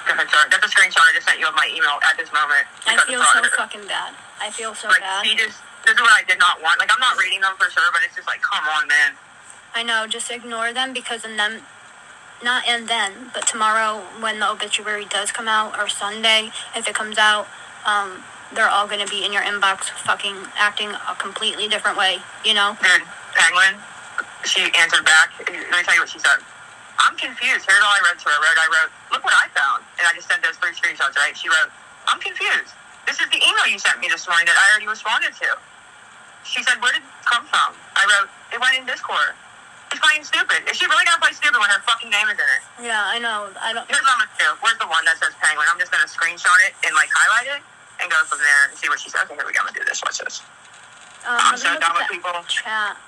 That's a screenshot I just sent you of my email at this moment. I feel so fucking bad. I feel so bad. This is what I did not want. I'm not reading them for sure, but it's just come on, man. I know, just ignore them, because but tomorrow when the obituary does come out, or Sunday, if it comes out, they're all going to be in your inbox fucking acting a completely different way, Dude, Penguin, she answered back. Let me tell you what she said. I'm confused. Here's all I wrote to her. I wrote, look what I found. And I just sent those 3 screenshots, right? She wrote, I'm confused. This is the email you sent me this morning that I already responded to. She said, where did it come from? I wrote, it went in Discord. She's playing stupid. Is she really going to play stupid when her fucking name is in it? Yeah, I know. Here's what I'm going to do. Where's the one that says Penguin? I'm just going to screenshot it and highlight it and go from there and see what she says. Okay, here we go. I'm going to do this. Watch this. I'm so done with people. Chat.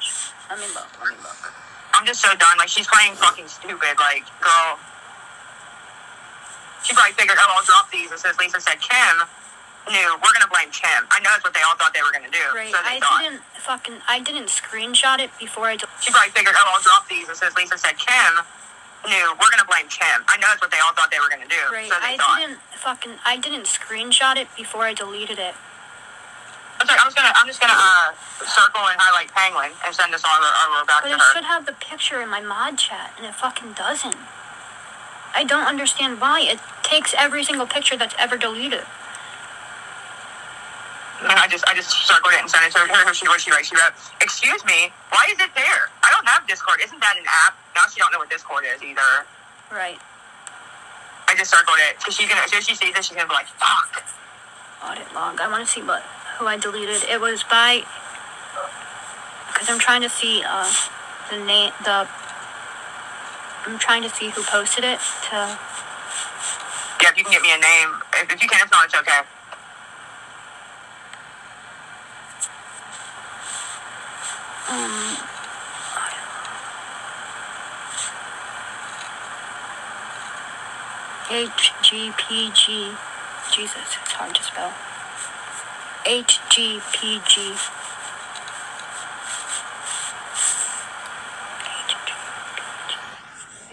Let me look. I'm just so done. She's playing fucking stupid. Girl. She probably figured, I'll drop these. And since Lisa said Kim knew, we're going to blame Kim. I know that's what they all thought they were going to do. Right. So I didn't screenshot it before I... She probably figured, I'll drop these. And since Lisa said Kim knew, we're going to blame Kim. I know that's what they all thought they were going to do. Right. So I didn't screenshot it before I deleted it. I'm just gonna circle and highlight Penguin and send this over back to her. But it should have the picture in my mod chat, and it fucking doesn't. I don't understand why. It takes every single picture that's ever deleted. I just circled it and sent it to her. Here's what she wrote. She wrote, excuse me, why is it there? I don't have Discord. Isn't that an app? Now she don't know what Discord is either. Right. I just circled it. So as soon as she sees it, she's gonna be like, fuck. audit log. I want to see who I deleted. It was by, because I'm trying to see I'm trying to see who posted it to. Yeah, if you can get me a name. If you can, if not, it's okay. HGPG. Jesus, it's hard to spell. HGPG.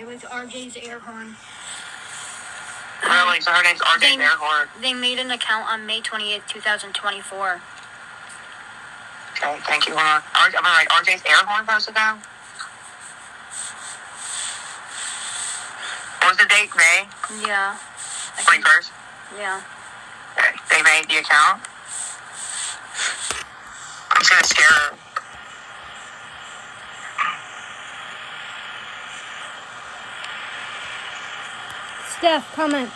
It was RJ's air horn. Really? So her name's RJ's air horn. They made an account on May 28th, 2024. Okay, thank you. Hold on. I'm gonna write RJ's air horn posted down. What was the date? May? Yeah. 21st? Yeah. Okay. They made the account. I'm just gonna scare her. Steph, comment.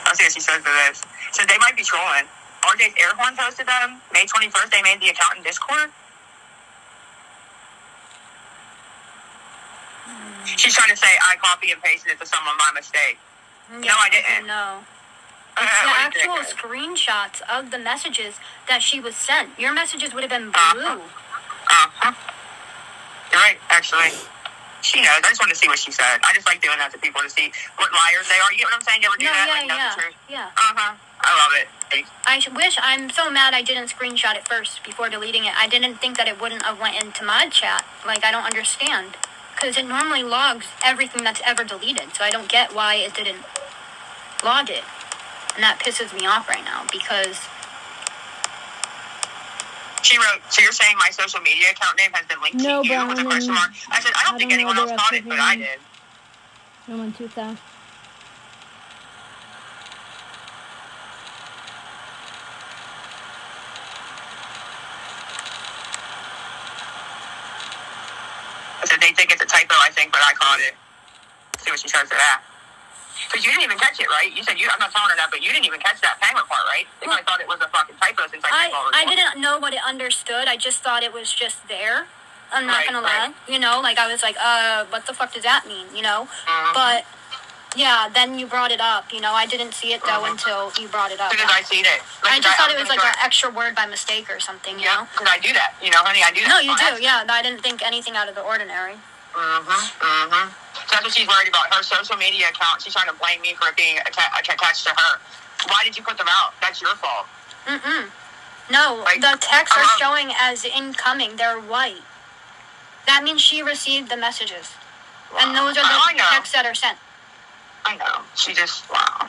Let's see what she says to this. So they might be trolling. RJ's air horn posted them. May 21st, they made the account in Discord. She's trying to say I copy and pasted it to someone by mistake. Yeah, no, I didn't. No. It's the actual screenshots of the messages that she was sent. Your messages would have been blue. You're right, actually. She knows. I just wanted to see what she said. I just like doing that to people to see what liars they are. You get what I'm saying? You ever do that? Yeah, like, know the truth? yeah. I love it. I'm so mad I didn't screenshot it first before deleting it. I didn't think that it wouldn't have went into mod chat. Like, I don't understand. Because it normally logs everything that's ever deleted. So I don't get why it didn't log it. And that pisses me off right now because... She wrote, so you're saying my social media account name has been linked to you with a question mark? I said, I don't think anyone else caught it, but I did. No one too fast. I said, they think it's a typo, I think, but I caught it. See what she says to that. Because you didn't even catch it, right? You said, I'm not telling her that, but you didn't even catch that penguin part, right? They probably thought it was a fucking typo since I didn't know what it understood. I just thought it was just there. I'm not gonna lie. You know, like, I was like, what the fuck does that mean, you know? But, yeah, then you brought it up, you know? I didn't see it, though, until you brought it up. As soon as I seen it. I just thought it was, like, an extra word by mistake or something, you know? Because I do that, you know, honey, I do that. No, you do, yeah. I didn't think anything out of the ordinary. So that's what she's worried about. Her social media account, she's trying to blame me for it being attached to her. Why did you put them out? That's your fault. No, like, the texts are showing as incoming. They're white. That means she received the messages. Wow. And those are the texts that are sent. I know. She just, wow.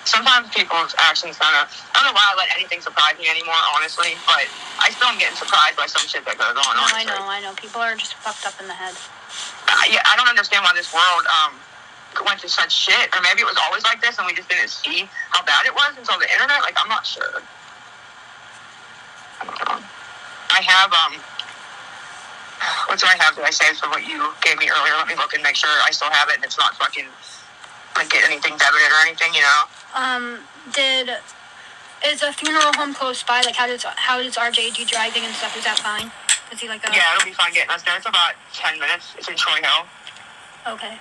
Sometimes people's actions I don't know why I let anything surprise me anymore, honestly, but I still am getting surprised by some shit that goes on. No, I know. People are just fucked up in the head. I don't understand why this world went through such shit, or maybe it was always like this and we just didn't see how bad it was until the internet. Like, I'm not sure. I don't know. I have, what do I have? Did I save from what you gave me earlier? Let me look and make sure I still have it and it's not fucking, like, get anything debited or anything, you know? Is a funeral home close by? Like, how does RJ do driving and stuff? Is that fine? Is he like a... Yeah, it'll be fine getting us there. It's about 10 minutes. It's in Troy Hill. Okay.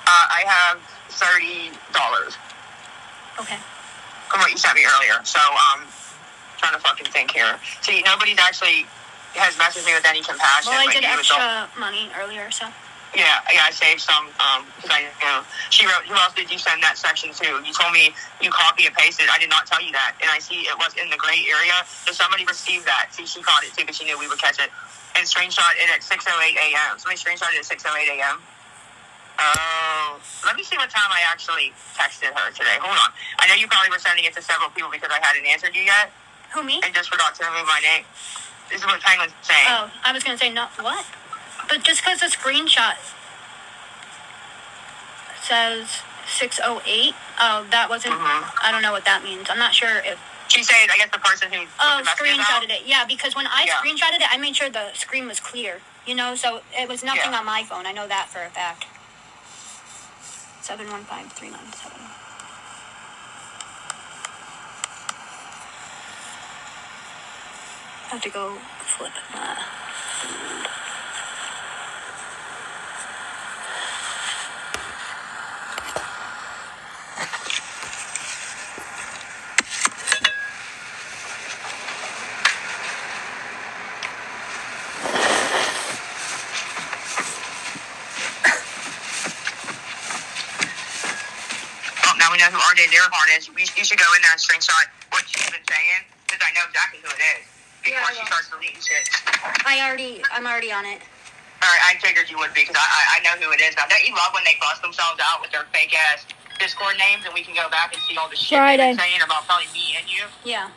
I have $30. Okay. From what you sent me earlier. So, trying to fucking think here. See, nobody's actually has messaged me with any compassion. Well, I did extra money earlier, so... Yeah, I saved some, because she wrote, who else did you send that section to? You told me you copy and pasted. I did not tell you that. And I see it was in the gray area, so somebody received that. See, she caught it too, because she knew we would catch it. And screenshot it at 6:08 a.m. Somebody screenshot it at 6:08 a.m. Oh, let me see what time I actually texted her today. Hold on. I know you probably were sending it to several people because I hadn't answered you yet. Who, me? I just forgot to remove my name. This is what Penguin's saying. Oh, I was going to say, no, what? But just because the screenshot says 6:08, that wasn't, I don't know what that means. I'm not sure if... She said, I guess the person who screenshotted it. Yeah, because when I screenshotted it, I made sure the screen was clear. You know, so it was nothing on my phone. I know that for a fact. 715397. I have to go flip food. Now we know who RJ Dearhorn is. You should go in there and screenshot what she's been saying, because I know exactly who it is before she starts deleting shit. I'm already on it. Alright, I figured you would be, because I know who it is now. Don't you love when they bust themselves out with their fake ass Discord names, and we can go back and see all the shit they've been saying about probably me and you? Yeah.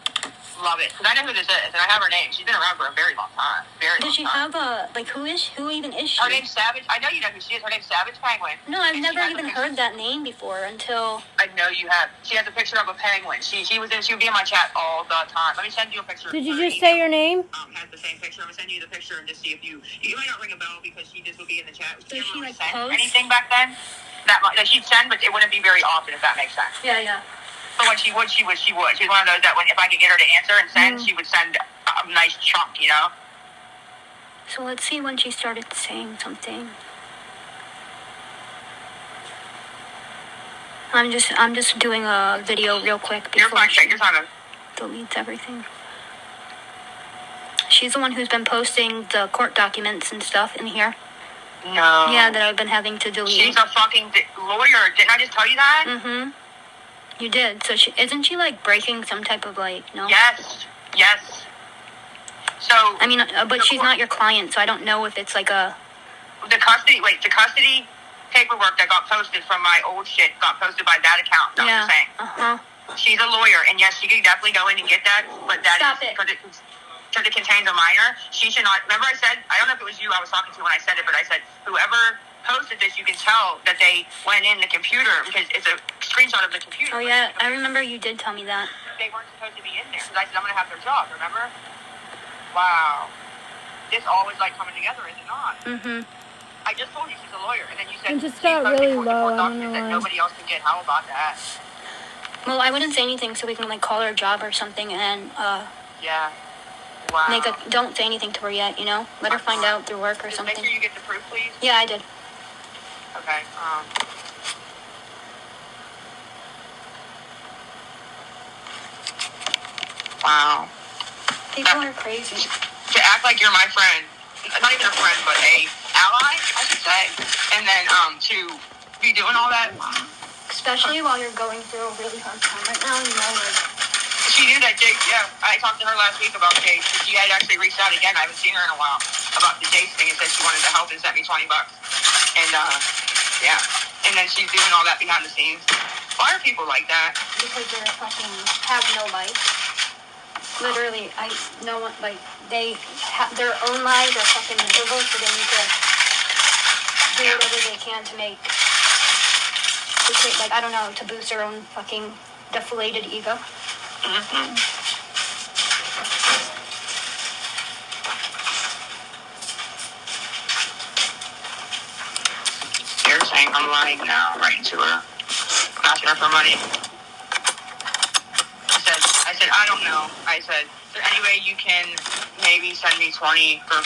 Love it, because I know who this is, and I have her name. She's been around for a very long time. Does she have who even is she? Her name's Savage. I know you know who she is. Her name's Savage Penguin. No, I've never even heard that name before until... I know you have. She has a picture of a penguin. She would be in my chat all the time. Let me send you a picture. Did you just say your name? Has the same picture. I'm gonna send you the picture and just see if you might not ring a bell, because she just would be in the chat. Does she like post anything back then? That she'd send, but it wouldn't be very often, if that makes sense. Yeah. But when she would. She's one of those that if I could get her to answer and send, she would send a nice chunk, you know? So let's see when she started saying something. I'm just doing a video real quick before she deletes everything. She's the one who's been posting the court documents and stuff in here. No. Yeah, that I've been having to delete. She's a fucking lawyer. Didn't I just tell you that? Mm-hmm. You did. So isn't she like breaking some type of no? Yes. So I mean, but she's not your client, so I don't know if it's like a. The custody paperwork that got posted from my old shit got posted by that account. I'm saying. She's a lawyer, and yes, she can definitely go in and get that, but that Stop is because it contains a minor. She should not. Remember, I said, I don't know if it was you I was talking to when I said it, but I said whoever posted this, you can tell that they went in the computer, because it's a screenshot of the computer. Oh yeah, I remember you did tell me that. They weren't supposed to be in there, because I said I'm going to have their job, remember? Wow. This all was coming together, is it not? Mm-hmm. I just told you she's a lawyer, and then you said it just got really low, I don't know that why. nobody else can get. How about that? Well, I wouldn't say anything, so we can call her a job or something, and yeah. Wow. Don't say anything to her yet, you know? Let her find out through work or something. Make sure you get the proof, please. Yeah, I did. Okay, wow. People are crazy. To act like you're my friend, not even a friend, but a ally, I should say, and then, to be doing all that. Especially while you're going through a really hard time right now, you know, She knew that Jake, I talked to her last week about Jake. She had actually reached out again. I haven't seen her in a while about the Jake thing, and said she wanted to help and sent me $20. And, yeah. And then she's doing all that behind the scenes. Why are people like that? Because they have no life. Literally, no one, they have their own lives are fucking miserable, so they need to do whatever they can to I don't know, to boost their own fucking deflated ego. Mm-hmm. They're saying I'm lying now, writing to her, asking her for money. I said, I don't know. I said, is there any way you can maybe send me 20 for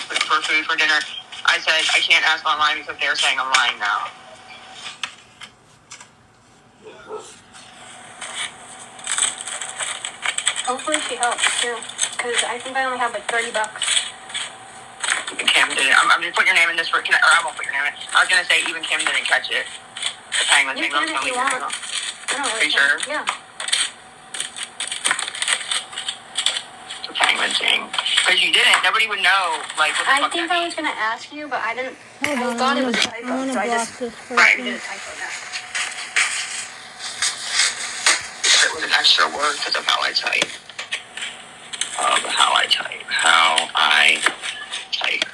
food for dinner? I said, I can't ask online because they're saying I'm lying now. Hopefully she helps too, because I think I only have $30. Even Kim didn't. I'm going to put your name in this, or I won't put your name in. I was going to say even Kim didn't catch it. The penguin You thing. can if you want. I don't really Are you sure? Yeah. The penguin thing. Because you didn't. Nobody would know, what the fuck I think I was going to ask you, but I didn't. I thought it was a typo, so I just did a typo now. It was an extra word because of how I type. How I type.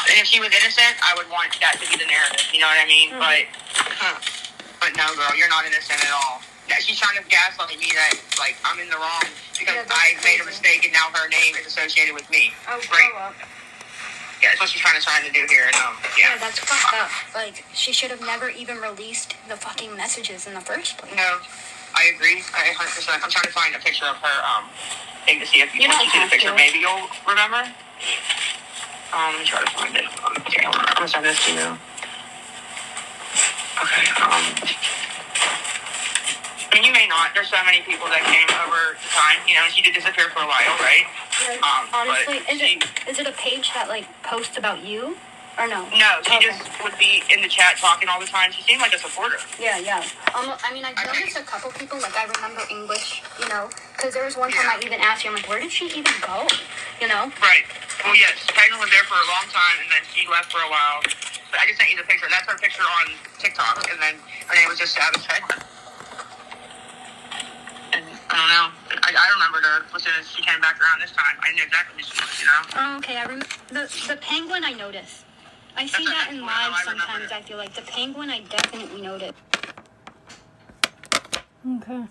And if she was innocent, I would want that to be the narrative. You know what I mean? Mm-hmm. But no, girl, you're not innocent at all. that she's trying to gaslight me that, like, I'm in the wrong because I made a mistake and now her name is associated with me. Oh, right. grow up. Yeah, that's what she's trying to do here. And, Yeah, that's fucked up. Like, she should have never even released the fucking messages in the first place. No, I agree. 100%. I'm trying to find a picture of her thing to see if once you see the picture, maybe you'll remember. Let me try to find it. Okay, I'm gonna send this to you. Okay. I mean, you may not. There's so many people that came over the time. You know, she did disappear for a while, right? Yeah. Honestly, is it a page that, like, posts about you? Or no? No, she just would be in the chat talking all the time. She seemed like a supporter. Yeah. I mean, I've noticed a couple people, like, I remember English, you know, because there was one time I even asked you, I'm like, where did she even go? You know? Right. Well, yes, Penguin was there for a long time, and then she left for a while. But I just sent you the picture. That's her picture on TikTok, and then her name was just Savage Penguin. And I don't know. I remembered her as soon as she came back around this time. I knew exactly who she was, you know? Oh, okay. I remember the penguin. I noticed. I see that in live sometimes. I feel like the penguin. I definitely noticed. Okay.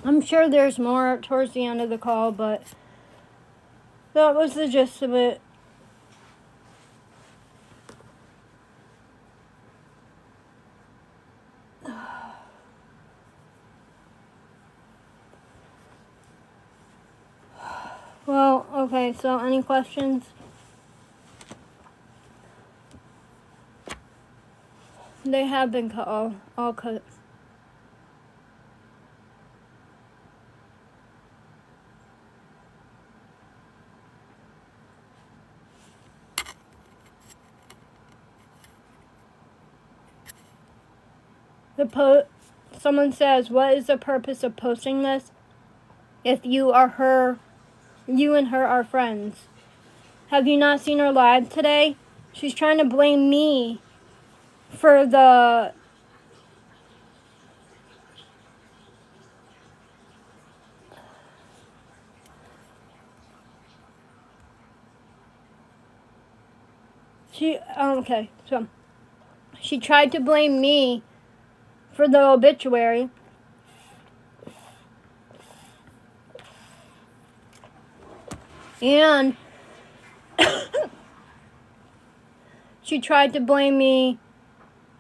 I'm sure there's more towards the end of the call, but that was the gist of it. Well, okay, so any questions? They have been cut, all cut. Someone says, what is the purpose of posting this if you and her are friends? Have you not seen her live today? She's trying to blame me for the... Okay, so she tried to blame me for the obituary. And she tried to blame me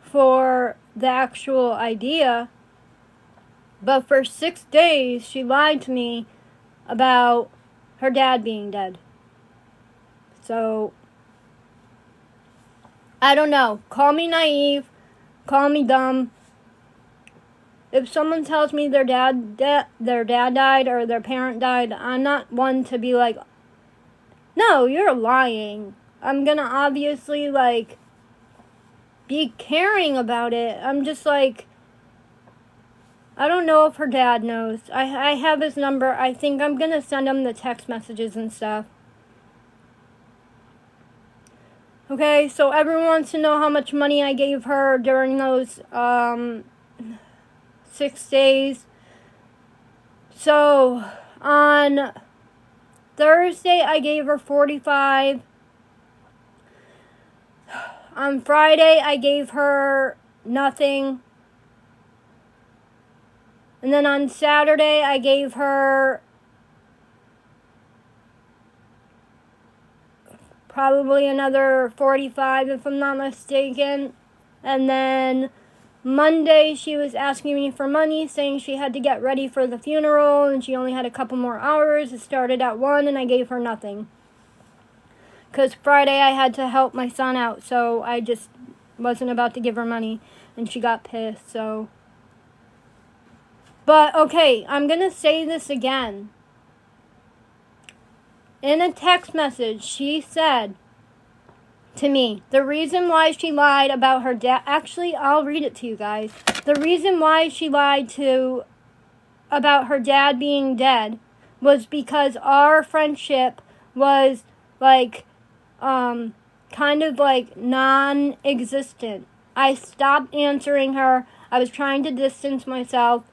for the actual idea. But for 6 days, she lied to me about her dad being dead. So, I don't know. Call me naive. Call me dumb. If someone tells me their dad died or their parent died, I'm not one to be like, no, you're lying. I'm gonna obviously, like, be caring about it. I'm just like, I don't know if her dad knows. I have his number. I think I'm gonna send him the text messages and stuff. Okay, so everyone wants to know how much money I gave her during those 6 days. So, on Thursday, I gave her $45. On Friday, I gave her nothing. And then on Saturday, I gave her probably another $45, if I'm not mistaken. And then Monday, she was asking me for money, saying she had to get ready for the funeral, and she only had a couple more hours. It started at 1, and I gave her nothing. Because Friday, I had to help my son out, so I just wasn't about to give her money, and she got pissed, so... But, okay, I'm going to say this again. In a text message, she said to me, the reason why she lied about her dad... Actually, I'll read it to you guys. The reason why she lied about her dad being dead was because our friendship was, like, kind of, like, non-existent. I stopped answering her. I was trying to distance myself.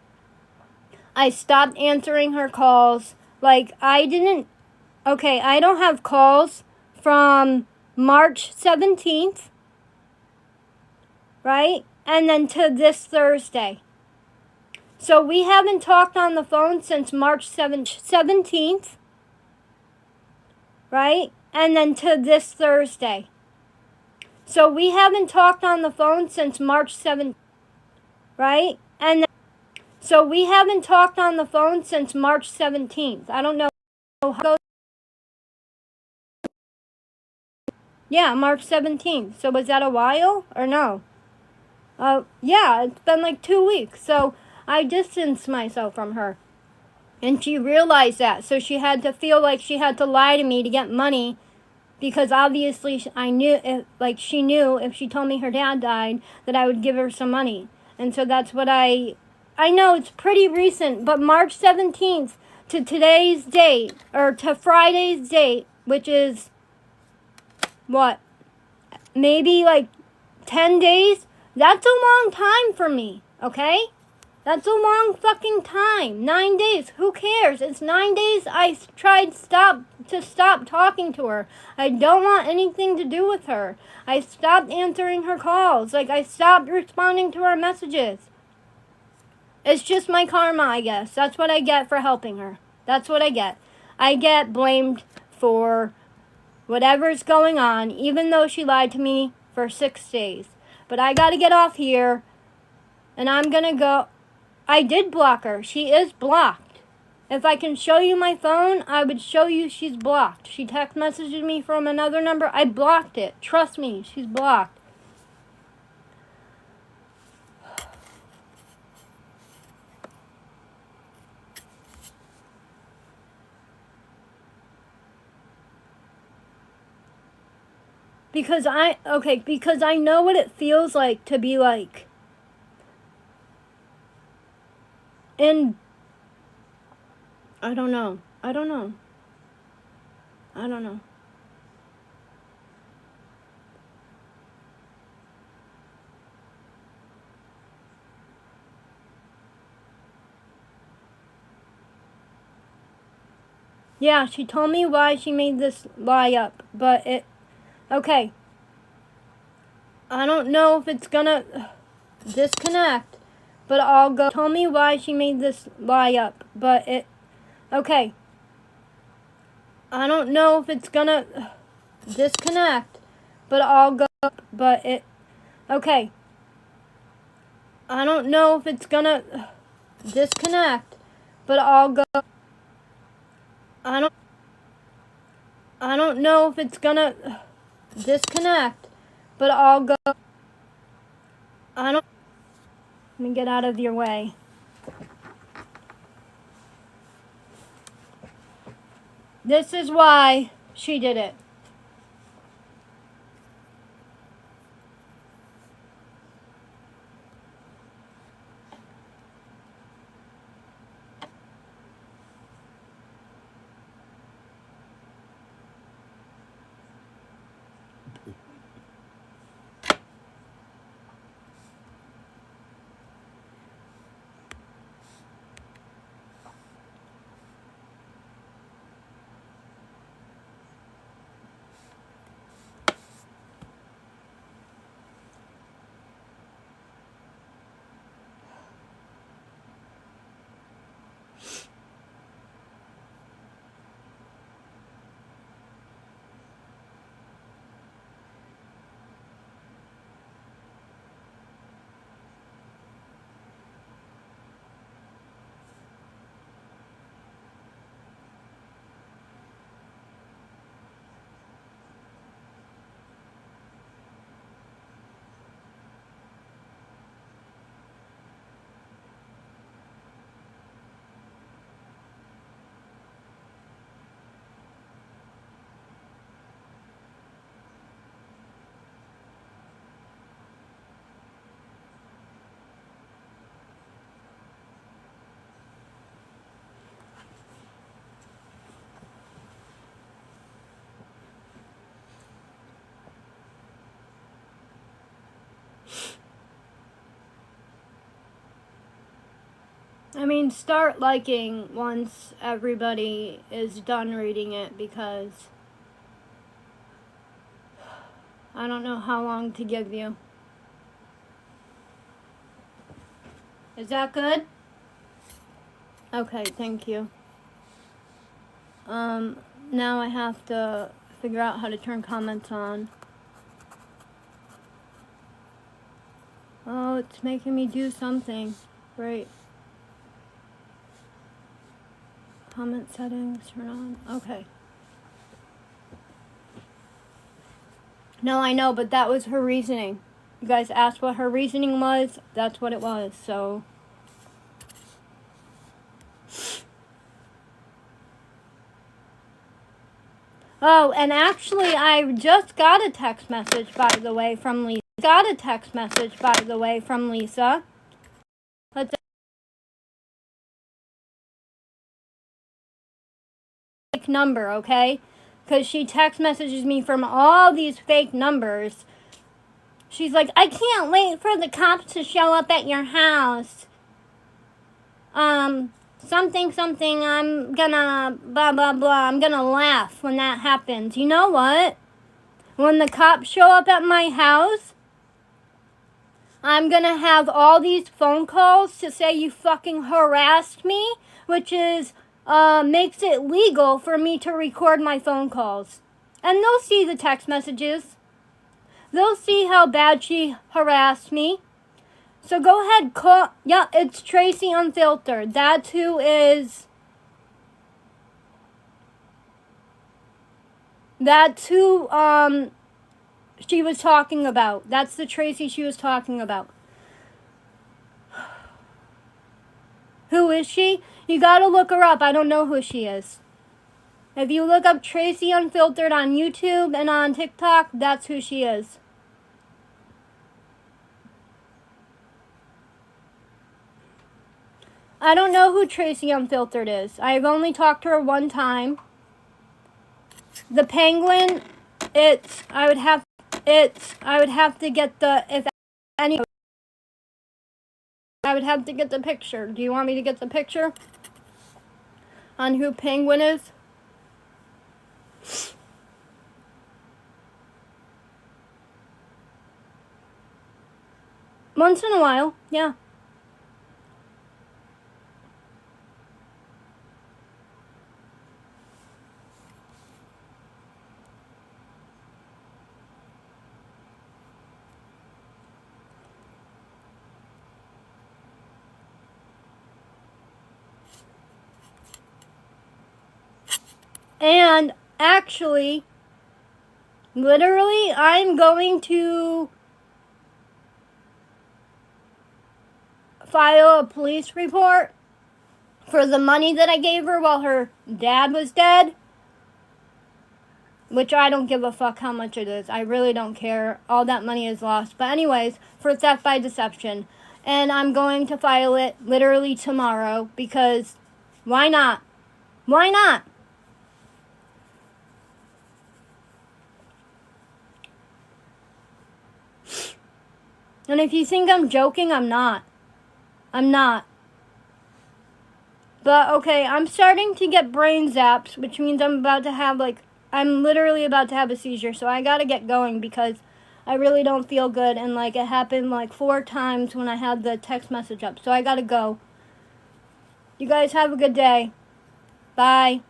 I stopped answering her calls. Like, I don't have calls from March 17th, right? And then to this Thursday. So we haven't talked on the phone since March 17th, right? And then to this Thursday. So we haven't talked on the phone since March 7th, right? And then, so we haven't talked on the phone since March 17th. I don't know how it goes. Yeah, March 17th. So was that a while or no? Yeah, it's been like 2 weeks. So I distanced myself from her. And she realized that. So she had to feel like she had to lie to me to get money, because obviously I knew, she knew if she told me her dad died that I would give her some money. And so that's what I know it's pretty recent, but March 17th to today's date, or to Friday's date, which is what, maybe like 10 days, that's a long time for me, okay? That's a long fucking time. 9 days. Who cares? It's 9 days. I tried to stop talking to her. I don't want anything to do with her. I stopped answering her calls. I stopped responding to her messages. It's just my karma, I guess. That's what I get for helping her. That's what I get. I get blamed for whatever's going on, even though she lied to me for 6 days. But I gotta get off here, and I'm gonna go. I did block her. She is blocked. If I can show you my phone, I would show you she's blocked. She text messaged me from another number. I blocked it. Trust me, she's blocked. Because I know what it feels like to be like in, I don't know. Yeah, she told me why she made this lie up, but okay. I don't know if it's gonna disconnect, but I'll go. Told me why she made this lie up, but okay. I don't know if it's gonna disconnect, but I'll go. But okay. I don't know if it's gonna disconnect, but I'll go. I don't know if it's gonna disconnect, but I'll go. Let me get out of your way. This is why she did it. I mean, start liking once everybody is done reading it, because I don't know how long to give you. Is that good? Okay, thank you. Now I have to figure out how to turn comments on. Oh, it's making me do something. Great. Comment settings, turn on. Okay. No, I know, but that was her reasoning. You guys asked what her reasoning was. That's what it was, so. Oh, and actually, I just got a text message, by the way, from Lisa. Let's fake number, okay? Because she text messages me from all these fake numbers. She's like, I can't wait for the cops to show up at your house. Something, I'm gonna blah, blah, blah. I'm gonna laugh when that happens. You know what? When the cops show up at my house, I'm gonna have all these phone calls to say you fucking harassed me, which is, makes it legal for me to record my phone calls. And they'll see the text messages. They'll see how bad she harassed me. So go ahead, call. Yeah, it's Tracy Unfiltered. That's who she was talking about. That's the Tracy she was talking about. Who is she? You gotta look her up. I don't know who she is. If you look up Tracy Unfiltered on YouTube and on TikTok, that's who she is. I don't know who Tracy Unfiltered is. I've only talked to her one time. The penguin, I would have to get the picture. Do you want me to get the picture on who Penguin is? Once in a while, yeah. And actually, literally, I'm going to file a police report for the money that I gave her while her dad was dead. Which I don't give a fuck how much it is. I really don't care. All that money is lost. But anyways, for theft by deception. And I'm going to file it literally tomorrow because why not? Why not? And if you think I'm joking, I'm not. I'm not. But okay, I'm starting to get brain zaps, which means I'm literally about to have a seizure. So I gotta get going because I really don't feel good. And it happened 4 times when I had the text message up. So I gotta go. You guys have a good day. Bye.